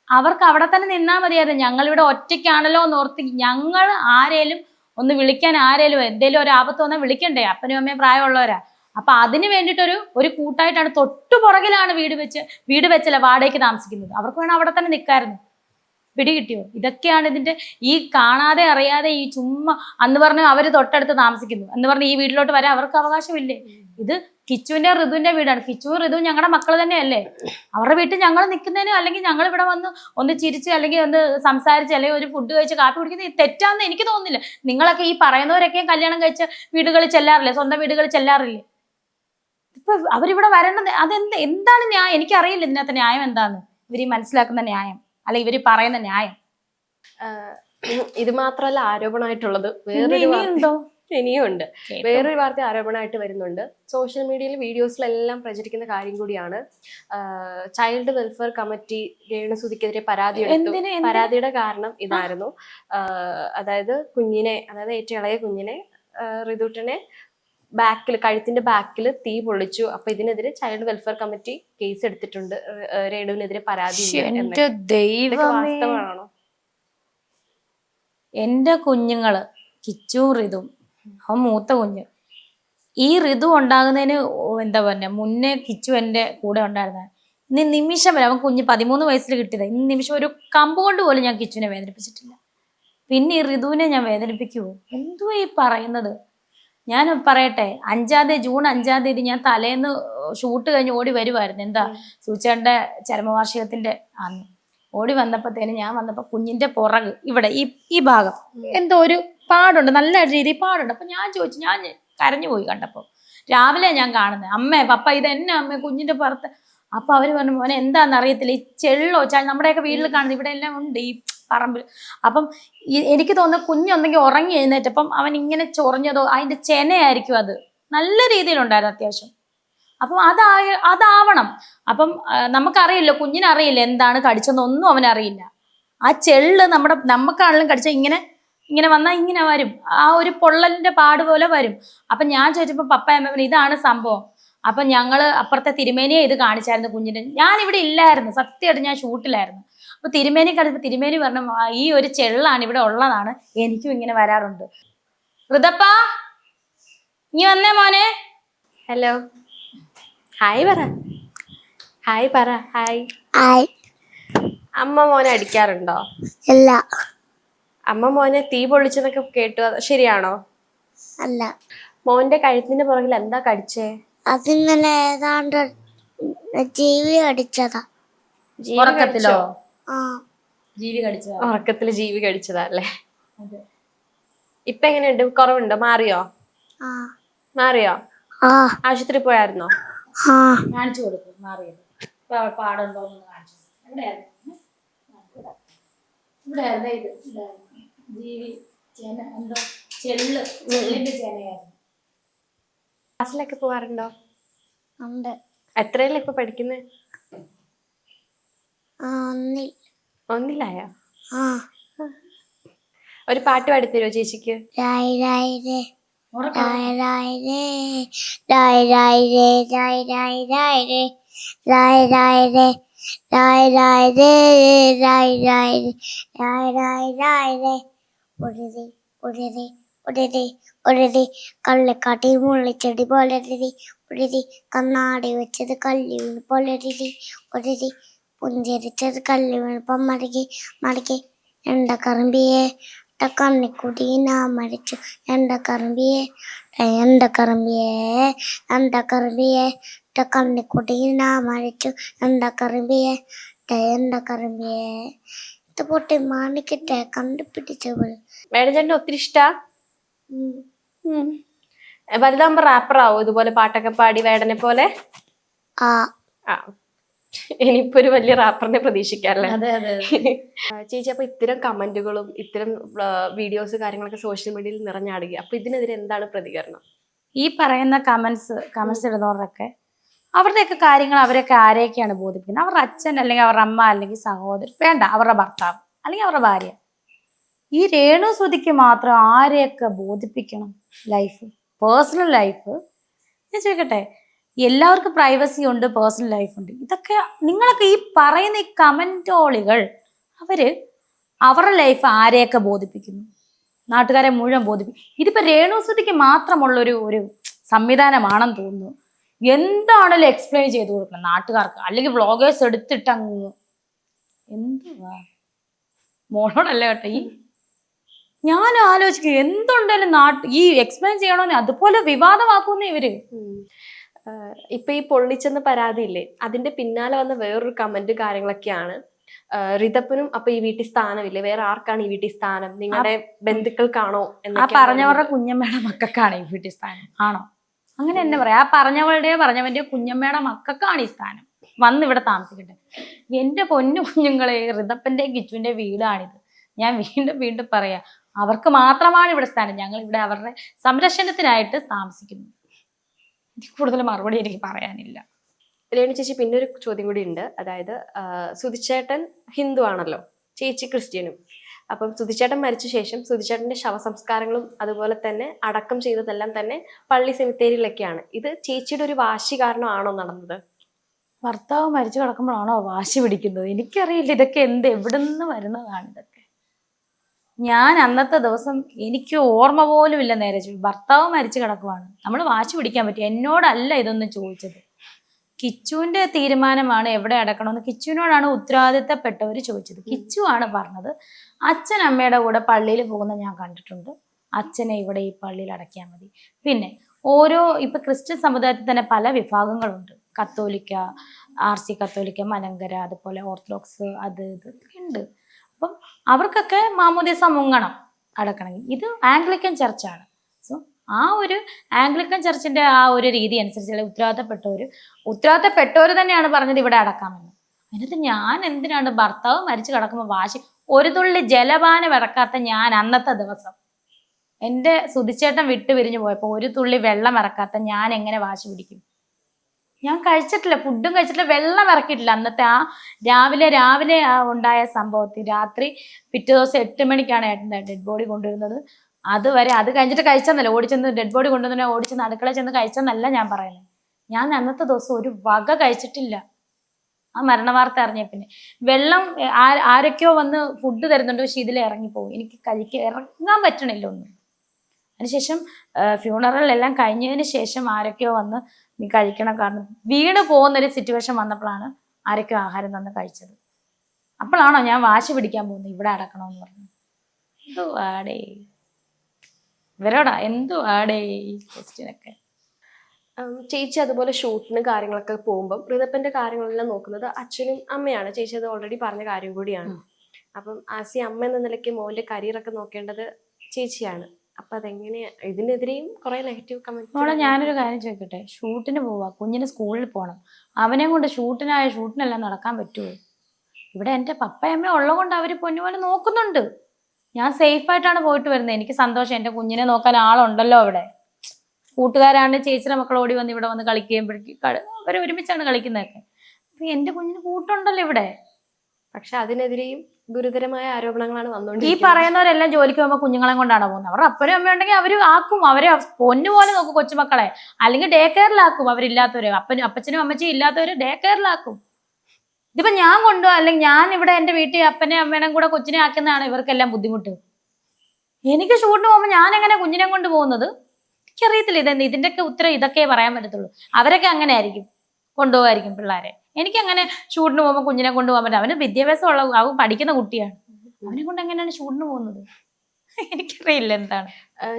അവർക്ക് അവിടെ തന്നെ നിന്നാൽ മതിയായിരുന്നു. ഞങ്ങളിവിടെ ഒറ്റയ്ക്കാണല്ലോ എന്നോർത്ത് ഞങ്ങൾ ആരേലും ഒന്ന് വിളിക്കാൻ, ആരേലും എന്തേലും ഒരു ആപത്ത് വന്നാൽ വിളിക്കണ്ടേ? അപ്പനും അമ്മയും പ്രായമുള്ളവരാ, അപ്പൊ അതിന് വേണ്ടിയിട്ടൊരു കൂട്ടായിട്ടാണ് തൊട്ടു പുറകിലാണ് വീട് വെച്ചല്ല വാടകയ്ക്ക് താമസിക്കുന്നത്. അവർക്ക് വേണം അവിടെ തന്നെ നിൽക്കായിരുന്നു. പിടി കിട്ടിയോ? ഇതൊക്കെയാണ് ഇതിന്റെ ഈ കാണാതെ അറിയാതെ ഈ ചുമ്മാ അന്ന് പറഞ്ഞു അവര് തൊട്ടടുത്ത് താമസിക്കുന്നു എന്ന് പറഞ്ഞ് ഈ വീട്ടിലോട്ട് വരാൻ അവർക്ക് അവകാശമില്ലേ? ഇത് കിച്ചുവിന്റെ ഋതുവിന്റെ വീടാണ്. കിച്ചുവും ഋതുവും ഞങ്ങളുടെ മക്കൾ തന്നെയല്ലേ. അവരുടെ വീട്ടിൽ ഞങ്ങൾ നിൽക്കുന്നതിന് അല്ലെങ്കിൽ ഞങ്ങൾ ഇവിടെ വന്ന് ഒന്ന് ചിരിച്ച് അല്ലെങ്കിൽ ഒന്ന് സംസാരിച്ച് അല്ലെങ്കിൽ ഒരു ഫുഡ് കഴിച്ച് കാപ്പി കുടിക്കുന്നത് തെറ്റാന്ന് എനിക്ക് തോന്നുന്നില്ല. നിങ്ങളൊക്കെ ഈ പറയുന്നവരൊക്കെ കല്യാണം കഴിച്ച വീടുകളിൽ ചെല്ലാറില്ലേ? സ്വന്തം വീടുകളിൽ ചെല്ലാറില്ലേ? ഇപ്പൊ അവരിവിടെ വരേണ്ടത് എന്താണ് ന്യായം? എനിക്കറിയില്ല ഇതിനകത്ത് ന്യായം എന്താന്ന്. ഇവര് മനസ്സിലാക്കുന്ന ന്യായം അല്ല ഇവര് പറയുന്ന ന്യായം. ഇത് മാത്രമല്ല ആരോപണമായിട്ടുള്ളത്, ഇനിയും ഉണ്ട്. വേറൊരു വാർത്ത ആരോപണമായിട്ട് വരുന്നുണ്ട്. സോഷ്യൽ മീഡിയയിൽ വീഡിയോസിലെല്ലാം പ്രചരിക്കുന്ന കാര്യം കൂടിയാണ്. ചൈൽഡ് വെൽഫെയർ കമ്മിറ്റി രേണുസുതിക്കെതിരെ പരാതി എടുത്തു. പരാതിയുടെ കാരണം ഇതായിരുന്നു. അതായത് ഏറ്റവും ഇളയ കുഞ്ഞിനെ ഋതുട്ടനെ കഴുത്തിന്റെ ബാക്കിൽ തീ പൊള്ളിച്ചു. അപ്പൊ ഇതിനെതിരെ ചൈൽഡ് വെൽഫെയർ കമ്മിറ്റി കേസ് എടുത്തിട്ടുണ്ട്. രേണുവിനെതിരെ പരാതി. വാസ്തവമാണോ? എന്റെ കുഞ്ഞുങ്ങള് കിച്ചുവും ഋതുവും, അവൻ മൂത്ത കുഞ്ഞ്. ഈ ഋതു ഉണ്ടാകുന്നതിന് എന്താ പറഞ്ഞ മുന്നേ കിച്ചു എന്റെ കൂടെ ഉണ്ടായിരുന്ന ഇന്ന് നിമിഷം വരെ അവൻ കുഞ്ഞ് 13 വയസ്സിൽ കിട്ടിയത്. ഇന്ന് നിമിഷം ഒരു കമ്പ് കൊണ്ട് പോലും ഞാൻ കിച്ചുവിനെ വേദനിപ്പിച്ചിട്ടില്ല. പിന്നെ ഈ ഋതുവിനെ ഞാൻ വേദനിപ്പിക്കുവോ? എന്തുവാ ഈ പറയുന്നത്? ഞാൻ പറയട്ടെ, ജൂൺ 5-ാം തീയതി ഞാൻ തലേന്ന് ഷൂട്ട് കഴിഞ്ഞ് ഓടി വരുമായിരുന്നു. എന്താ സൂചേന്റെ ചരമവാർഷികത്തിന്റെ അന്ന് ഓടി വന്നപ്പോഴത്തേന് ഞാൻ വന്നപ്പോ കുഞ്ഞിന്റെ പുറക് ഇവിടെ ഈ ഭാഗം എന്തോ ഒരു പാടുണ്ട്, നല്ല രീതിയിൽ പാടുണ്ട്. അപ്പൊ ഞാൻ ചോദിച്ചു, ഞാൻ കരഞ്ഞു പോയി കണ്ടപ്പോ. രാവിലെ ഞാൻ കാണുന്നത്, അമ്മേ പപ്പ ഇത് എന്നെ അമ്മ കുഞ്ഞിന്റെ പുറത്ത്. അപ്പൊ അവര് പറഞ്ഞു, മോനെ എന്താന്ന് അറിയത്തില്ല, ഈ ചെള്ളോ നമ്മുടെയൊക്കെ വീട്ടിൽ കാണുന്നത് ഇവിടെ എല്ലാം ഉണ്ട് ഈ പറമ്പിൽ. അപ്പം എനിക്ക് തോന്നുന്നു കുഞ്ഞൊന്നെങ്കിൽ ഉറങ്ങി എഴുന്നേറ്റപ്പം അവൻ ഇങ്ങനെ ചൊറിഞ്ഞതോ അതിന്റെ ചെനയായിരിക്കും. അത് നല്ല രീതിയിലുണ്ടായിരുന്നു അത്യാവശ്യം. അപ്പം അതാവണം. അപ്പം നമുക്കറിയില്ല, കുഞ്ഞിനറിയില്ല എന്താണ് കടിച്ചതെന്നൊന്നും അവനറിയില്ല. ആ ചെള്ള് നമുക്കാണെങ്കിലും കടിച്ച ഇങ്ങനെ വന്നാൽ ഇങ്ങനെ വരും, ആ ഒരു പൊള്ളലിന്റെ പാട് പോലെ വരും. അപ്പൊ ഞാൻ ചോദിച്ചപ്പോ പപ്പ അമ്മ ഇതാണ് സംഭവം. അപ്പൊ ഞങ്ങള് അപ്പുറത്തെ തിരുമേനിയെ ഇത് കാണിച്ചായിരുന്നു കുഞ്ഞിന്. ഞാൻ ഇവിടെ ഇല്ലായിരുന്നു, സത്യമായിട്ട് ഞാൻ ഷൂട്ടിലായിരുന്നു. അപ്പൊ തിരുമേനി കണ്ടപ്പോ തിരുമേനി പറഞ്ഞു, ഈ ഒരു ചെള്ളാണ് ഇവിടെ ഉള്ളതാണ്, എനിക്കും ഇങ്ങനെ വരാറുണ്ട്. ഋതപ്പാ നീ വന്നേ മോനെ. ഹലോ, ഹായ് പറ. ഹായ് പറ. ഹായ്. അമ്മ മോനെ അടിക്കാറുണ്ടോ? ഇല്ല. അമ്മ മോനെ തീ പൊള്ളിച്ചെന്നൊക്കെ കേട്ടു, ശരിയാണോ? അല്ല. മോന്റെ കഴുത്തിന്റെ പുറകിൽ എന്താ കടിച്ചേ? അത് ഇന്നലെ ഏതാണ്ട് ജീവി കടിച്ചതാ. ഉറക്കത്തിലോ? ജീവി കടിച്ചതാ. ഉറക്കത്തില് ജീവി കടിച്ചതാ അല്ലേ? ഇപ്പൊ എങ്ങനെയുണ്ട്? കുറവുണ്ടോ? മാറിയോ? ആശുപത്രി പോയായിരുന്നോ? കാണിച്ചു കൊടുക്കും, മാറിയത്. പാടുണ്ടോ എന്ന് കാണിച്ചു. ഇവിടെ ജീവി ചേന എന്തോ ചെള്ളിന്റെ ചേനയായിരുന്നു. ക്ലാസ്സിലൊക്കെ പോവാറുണ്ടോ? ഉണ്ട്. എത്രയല്ലേ ഇപ്പൊ പഠിക്കുന്നത്? ഒന്നിലായോ? ഒരു പാട്ട് പാടിത്തരുമോ ചേച്ചിക്ക്? കള്ളിക്കാട്ടി മുള്ളിച്ചെടി പോലെ ഉരുതി, കണ്ണാടി വെച്ചത് കല്ലി വീണ് പോലെ ഉരുതി, പുഞ്ചരിച്ചത് കല്ലി വീണ് മടക്കി എണ്ട കറമ്പിയെ കണ്ണിക്കുടി നാ മരിച്ചു. എണ്ട കറമ്പിയെ കണ്ണിക്കുടി നാ മരിച്ചു. എണ്ട കറമ്പിയെ ഇത് പൊട്ടി മാണിക്കിട്ടെ കണ്ടുപിടിച്ചവൾ. മേഡം ഒത്തിരി ഇഷ്ടാ? വലുതാകുമ്പോ റാപ്പർ ആവോ ഇതുപോലെ പാട്ടൊക്കെ പാടി വേടനെ പോലെ? ഇനിയിപ്പോ ഒരു വലിയ റാപ്പറിനെ പ്രതീക്ഷിക്കാല്ലേ? ചേച്ചി, അപ്പൊ ഇത്തരം കമന്റുകളും ഇത്തരം വീഡിയോസ് കാര്യങ്ങളൊക്കെ സോഷ്യൽ മീഡിയയിൽ നിറഞ്ഞാടുക. അപ്പൊ ഇതിനെതിരെ എന്താണ് പ്രതികരണം? ഈ പറയുന്ന കമന്റ്സ് ഇടുന്നവരൊക്കെ അവരുടെയൊക്കെ കാര്യങ്ങൾ അവരൊക്കെ ആരെയൊക്കെയാണ് ബോധിപ്പിക്കുന്നത്? അവരുടെ അച്ഛൻ അല്ലെങ്കിൽ അവരുടെ അമ്മ അല്ലെങ്കിൽ സഹോദരൻ, വേണ്ട അവരുടെ ഭർത്താവ് അല്ലെങ്കിൽ അവരുടെ ഭാര്യ. ഈ രേണുസുതിക്ക് മാത്രം ആരെയൊക്കെ ബോധിപ്പിക്കണം? പേഴ്സണൽ ലൈഫ് ഞാൻ ചോദിക്കട്ടെ, എല്ലാവർക്കും പ്രൈവസി ഉണ്ട്, പേഴ്സണൽ ലൈഫ് ഉണ്ട്. ഇതൊക്കെ നിങ്ങളൊക്കെ ഈ പറയുന്ന ഈ കമന്റോളികൾ അവരുടെ ലൈഫ് ആരെയൊക്കെ ബോധിപ്പിക്കുന്നു? നാട്ടുകാരെ മുഴുവൻ ബോധിപ്പിക്കും. ഇതിപ്പോ രേണുസുതിക്ക് മാത്രമുള്ളൊരു സംവിധാനമാണെന്ന് തോന്നുന്നു. എന്താണല്ലോ എക്സ്പ്ലെയിൻ ചെയ്ത് കൊടുക്കണം നാട്ടുകാർക്ക്, അല്ലെങ്കിൽ വ്ളോഗേഴ്സ് എടുത്തിട്ട് അങ്ങ് എന്തുവാ മോളോടല്ല കേട്ടോ ഞാൻ ആലോചിക്കും എന്തുണ്ടല്ലോ ഈ എക്സ്പ്ലെയിൻ ചെയ്യണമെന്ന് അതുപോലെ വിവാദമാക്കുന്ന ഇവര്. ഇപ്പൊ ഈ പൊള്ളിച്ചെന്ന പരാതിയില്ലേ, അതിന്റെ പിന്നാലെ വന്ന വേറൊരു കമന്റ് കാര്യങ്ങളൊക്കെയാണ് റിതപ്പനും അപ്പൊ ഈ വീട്ടിൽ സ്ഥാനമില്ലേ, വേറെ ആർക്കാണ് ഈ വീട്ടിൽ സ്ഥാനം, നിങ്ങളുടെ ബന്ധുക്കൾക്കാണോ പറഞ്ഞവരുടെ കുഞ്ഞമ്മയുടെ മക്കൾക്കാണ് ഈ വീട്ടിൽ സ്ഥാനം ആണോ? അങ്ങനെ തന്നെ പറയാം. പറഞ്ഞവന്റെ കുഞ്ഞമ്മയുടെ മക്കൾക്കാണ് ഈ സ്ഥാനം, വന്ന് ഇവിടെ താമസിക്കട്ടെ. എന്റെ പൊന്നു കുഞ്ഞുങ്ങളെ, റിതപ്പന്റെ കിച്ചുവിന്റെ വീടാണിത്. ഞാൻ വീണ്ടും പറയാ, അവർക്ക് മാത്രമാണ് ഇവിടെ സ്ഥാനം. ഞങ്ങൾ ഇവിടെ അവരുടെ സംരക്ഷണത്തിനായിട്ട് താമസിക്കുന്നു. കൂടുതൽ മറുപടി എനിക്ക് പറയാനില്ല. രേണു ചേച്ചി, പിന്നെ ഒരു ചോദ്യം കൂടി ഉണ്ട്. അതായത് സുധിച്ചേട്ടൻ ഹിന്ദു ആണല്ലോ, ചേച്ചി ക്രിസ്ത്യനും. അപ്പം സുധിച്ചേട്ടൻ മരിച്ച ശേഷം സുധിച്ചേട്ടന്റെ ശവസംസ്കാരങ്ങളും അതുപോലെ തന്നെ അടക്കം ചെയ്തതെല്ലാം തന്നെ പള്ളി സെമിത്തേരിയിലൊക്കെയാണ്. ഇത് ചേച്ചിയുടെ ഒരു വാശി കാരണമാണോ നടന്നത്? ഭർത്താവ് മരിച്ചു കിടക്കുമ്പോഴാണോ വാശി പിടിക്കുന്നത്? എനിക്കറിയില്ല. ഇതൊക്കെ എവിടെ നിന്ന് വരുന്നതാണ് ഇതൊക്കെ. ഞാൻ അന്നത്തെ ദിവസം എനിക്ക് ഓർമ്മ പോലും ഇല്ല. നേരെ ഭർത്താവ് മരിച്ചു കിടക്കുവാണ്, നമ്മൾ വാശി പിടിക്കാൻ പറ്റും? എന്നോടല്ല ഇതൊന്നും ചോദിച്ചത്. കിച്ചുവിന്റെ തീരുമാനമാണ് എവിടെ അടക്കണമെന്ന്. കിച്ചുവിനോടാണ് ഉത്തരവാദിത്തപ്പെട്ടവർ ചോദിച്ചത്. കിച്ചു ആണ് പറഞ്ഞത് അച്ഛൻ അമ്മയുടെ കൂടെ പള്ളിയിൽ പോകുന്ന ഞാൻ കണ്ടിട്ടുണ്ട്, അച്ഛനെ ഇവിടെ ഈ പള്ളിയിൽ അടക്കിയാൽ മതി. പിന്നെ ഇപ്പൊ ക്രിസ്ത്യൻ സമുദായത്തിൽ തന്നെ പല വിഭാഗങ്ങളുണ്ട്. കത്തോലിക്ക, RC കത്തോലിക്ക, മലങ്കര, അതുപോലെ ഓർത്തഡോക്സ്, അത് ഉണ്ട്. അപ്പം അവർക്കൊക്കെ മാമോദീസ മുങ്ങണം അടക്കണമെങ്കിൽ. ഇത് ആംഗ്ലിക്കൻ ചർച്ചാണ്. സോ ആ ഒരു ആംഗ്ലിക്കൻ ചർച്ചിന്റെ ആ ഒരു രീതി അനുസരിച്ച് ഉത്തരവാദിത്തപ്പെട്ടവർ തന്നെയാണ് പറഞ്ഞത് ഇവിടെ അടക്കാമെന്ന്. അതിനകത്ത് ഞാൻ എന്തിനാണ് ഭർത്താവ് മരിച്ചു കിടക്കുമ്പോൾ വാശി? ഒരു തുള്ളി ജലപാനം ഇറക്കാത്ത ഞാൻ അന്നത്തെ ദിവസം, എൻ്റെ സുധിച്ചേട്ടൻ വിട്ടുപിരിഞ്ഞു പോയപ്പോൾ ഒരു തുള്ളി വെള്ളം ഇറക്കാത്ത ഞാൻ എങ്ങനെ വാശി പിടിക്കും? ഞാൻ കഴിച്ചിട്ടില്ല, ഫുഡും കഴിച്ചിട്ടില്ല, വെള്ളം ഇറക്കിയിട്ടില്ല. അന്നത്തെ ആ രാവിലെ ഉണ്ടായ സംഭവത്തിൽ രാത്രി പിറ്റേ ദിവസം 8 മണിക്കാണ് ഏട്ടൻ്റെ ഡെഡ് ബോഡി കൊണ്ടുവരുന്നത്. അതുവരെ അത് കഴിഞ്ഞിട്ട് കഴിച്ചെന്നല്ല, ഓടിച്ചെന്ന് ഡെഡ് ബോഡി കൊണ്ടുവന്നെ ഓടിച്ചെന്ന് അടുക്കളയിൽ ചെന്ന് കഴിച്ചെന്നല്ല ഞാൻ പറയുന്നത്. ഞാൻ അന്നത്തെ ദിവസം ഒരു വക കഴിച്ചിട്ടില്ല. ആ മരണ വാർത്ത അറിഞ്ഞ പിന്നെ വെള്ളം ആരൊക്കെയോ വന്ന് ഫുഡ് തരുന്നുണ്ട്, പക്ഷെ ഇതിൽ ഇറങ്ങിപ്പോകും. എനിക്ക് ഇറങ്ങാൻ പറ്റണില്ല ഒന്നും. അതിനുശേഷം ഫ്യൂണറലെല്ലാം കഴിഞ്ഞതിന് ശേഷം ആരൊക്കെയോ വന്ന് നീ കഴിക്കണം, കാരണം വീണ് പോകുന്നൊരു സിറ്റുവേഷൻ വന്നപ്പോഴാണ് ആരൊക്കെയോ ആഹാരം തന്ന് കഴിച്ചത്. അപ്പോഴാണോ ഞാൻ വാശി പിടിക്കാൻ പോകുന്നത് ഇവിടെ അടക്കണമെന്ന് പറഞ്ഞു? എന്തുവാടേ ഇവരോടാ, എന്തുവാടേ ഈ ക്വസ്റ്റ്യനൊക്കെ. ചേച്ചി അതുപോലെ ഷൂട്ടിന് കാര്യങ്ങളൊക്കെ പോകുമ്പോൾ ഋതപ്പന്റെ കാര്യങ്ങളെല്ലാം നോക്കുന്നത് അച്ഛനും അമ്മയാണ്. ചേച്ചി അത് ഓൾറെഡി പറഞ്ഞ കാര്യം കൂടിയാണ്. അപ്പം ആസി അമ്മ എന്ന നിലയ്ക്ക് മോന്റെ കരിയറൊക്കെ നോക്കേണ്ടത് ചേച്ചിയാണ്. അപ്പൊ അതെങ്ങനെയാ? ഇതിനെതിരെയും കുറെ നെഗറ്റീവ് കമന്റ്. ഞാനൊരു കാര്യം ചോദിക്കട്ടെ, ഷൂട്ടിന് പോവാ, കുഞ്ഞിന് സ്കൂളിൽ പോകണം, അവനെ കൊണ്ട് ഷൂട്ടിനെല്ലാം നടക്കാൻ പറ്റുമോ? ഇവിടെ എൻ്റെ പപ്പയമ്മ ഉള്ളത് കൊണ്ട് അവർ പൊന്നുപോലെ നോക്കുന്നുണ്ട്. ഞാൻ സേഫായിട്ടാണ് പോയിട്ട് വരുന്നത്. എനിക്ക് സന്തോഷം, എൻ്റെ കുഞ്ഞിനെ നോക്കാൻ ആളുണ്ടല്ലോ അവിടെ. കൂട്ടുകാരാണ് ചേച്ചിയുടെ മക്കൾ ഓടി വന്ന് ഇവിടെ വന്ന് കളിക്കുമ്പോഴേക്കും അവർ ഒരുമിച്ചാണ് കളിക്കുന്നതൊക്കെ. അപ്പൊ എൻ്റെ കുഞ്ഞിന് കൂട്ടുണ്ടല്ലോ ഇവിടെ. പക്ഷെ അതിനെതിരെയും ഗുരുതരമായ ആരോപണങ്ങളാണ് വന്നുകൊണ്ടിരിക്കുന്നത്. ഈ പറയുന്നവരെല്ലാം ജോലിക്ക് പോകുമ്പോൾ കുഞ്ഞുങ്ങളെ കൊണ്ടാണ് പോകുന്നത്. അവരുടെ അപ്പനും അമ്മ ഉണ്ടെങ്കിൽ അവർ ആക്കും, അവരെ പൊന്നുപോലെ നോക്കും കൊച്ചുമക്കളെ, അല്ലെങ്കിൽ ഡേ കെയറിലാക്കും. അവരില്ലാത്തവര്, അപ്പച്ചനും അമ്മച്ചിയും ഇല്ലാത്തവര് ഡേ കെയറിലാക്കും. ഇതിപ്പോ ഞാൻ കൊണ്ടുപോകാം, അല്ലെങ്കിൽ ഞാൻ ഇവിടെ എൻ്റെ വീട്ടിൽ അപ്പനെയും അമ്മേനും കൂടെ കൊച്ചിനെ ആക്കുന്നതാണ് ഇവർക്കെല്ലാം ബുദ്ധിമുട്ട്. എനിക്ക് ഷൂട്ടിന് പോകുമ്പോൾ ഞാൻ എങ്ങനെ കുഞ്ഞിനെ കൊണ്ട് പോകുന്നത്? എനിക്കറിയത്തില്ല. ഇതിൻ്റെയൊക്കെ ഉത്തരം ഇതൊക്കെ പറയാൻ പറ്റത്തുള്ളൂ. അവരൊക്കെ അങ്ങനെ ആയിരിക്കും, കൊണ്ടുപോകായിരിക്കും പിള്ളേരെ. എനിക്കങ്ങനെ ഷൂട്ടിന് പോകുമ്പോൾ കുഞ്ഞിനെ കൊണ്ടുപോകാൻ പറ്റും. അവന് വിദ്യാഭ്യാസം ഉള്ള, അവൻ പഠിക്കുന്ന കുട്ടിയാണ്. അവനെ കൊണ്ട് എങ്ങനെയാണ് ഷൂട്ടിന് പോകുന്നത്? എനിക്കറിയില്ല എന്താണ്.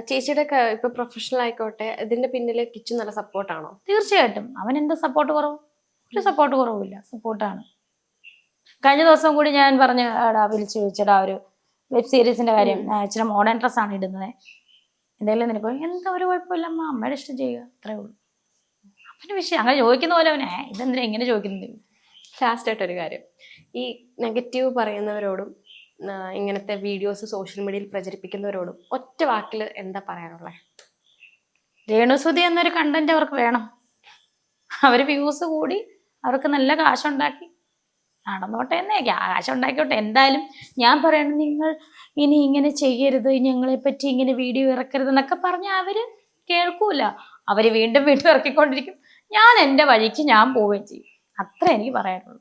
ചേച്ചിയുടെ ഇപ്പൊ പ്രൊഫഷണൽ ആയിക്കോട്ടെ, ഇതിന്റെ പിന്നില് കിച്ചു നല്ല സപ്പോർട്ടാണോ? തീർച്ചയായിട്ടും. അവൻ എന്താ സപ്പോർട്ട് കുറവ്? ഒരു സപ്പോർട്ട് കുറവില്ല, സപ്പോർട്ടാണ്. കഴിഞ്ഞ ദിവസം കൂടി ഞാൻ പറഞ്ഞ വിളിച്ചു ചോദിച്ചടാ ഒരു വെബ് സീരീസിന്റെ കാര്യം, ഇച്ചിരി മോഡേൺ ഡ്രസ്സാണ് ഇടുന്നത്, എന്തെങ്കിലും നിനക്ക് എന്താ ഒരു കുഴപ്പമില്ല അമ്മ, അമ്മയുടെ ഇഷ്ടം ചെയ്യുക, അത്രേ ഉള്ളൂ. അവന് വിഷയം അങ്ങനെ ചോദിക്കുന്ന പോലെ അവനെ ഇതെന്തിനാ ഇങ്ങനെ ചോദിക്കുന്നത്? ലാസ്റ്റ് ആയിട്ടൊരു കാര്യം, ഈ നെഗറ്റീവ് പറയുന്നവരോടും ഇങ്ങനത്തെ വീഡിയോസ് സോഷ്യൽ മീഡിയയിൽ പ്രചരിപ്പിക്കുന്നവരോടും ഒറ്റ വാക്കിൽ എന്താ പറയാനുള്ളത്? രേണുസുതി എന്നൊരു കണ്ടന്റ് അവർക്ക് വേണം. അവർ വ്യൂസ് കൂടി അവർക്ക് നല്ല കാശുണ്ടാക്കി നടന്നോട്ടെ എന്നേ, കാശുണ്ടാക്കിയോട്ടെ. എന്തായാലും ഞാൻ പറയണം, നിങ്ങൾ ഇനി ഇങ്ങനെ ചെയ്യരുത്, ഞങ്ങളെ പറ്റി ഇങ്ങനെ വീഡിയോ ഇറക്കരുത് എന്നൊക്കെ പറഞ്ഞാൽ അവര് കേൾക്കൂല. അവര് വീണ്ടും ഇറക്കിക്കൊണ്ടിരിക്കും. ഞാൻ എൻ്റെ വഴിക്ക് ഞാൻ പോവുകയും ചെയ്യും. അത്ര എനിക്ക് പറയാനുള്ളൂ.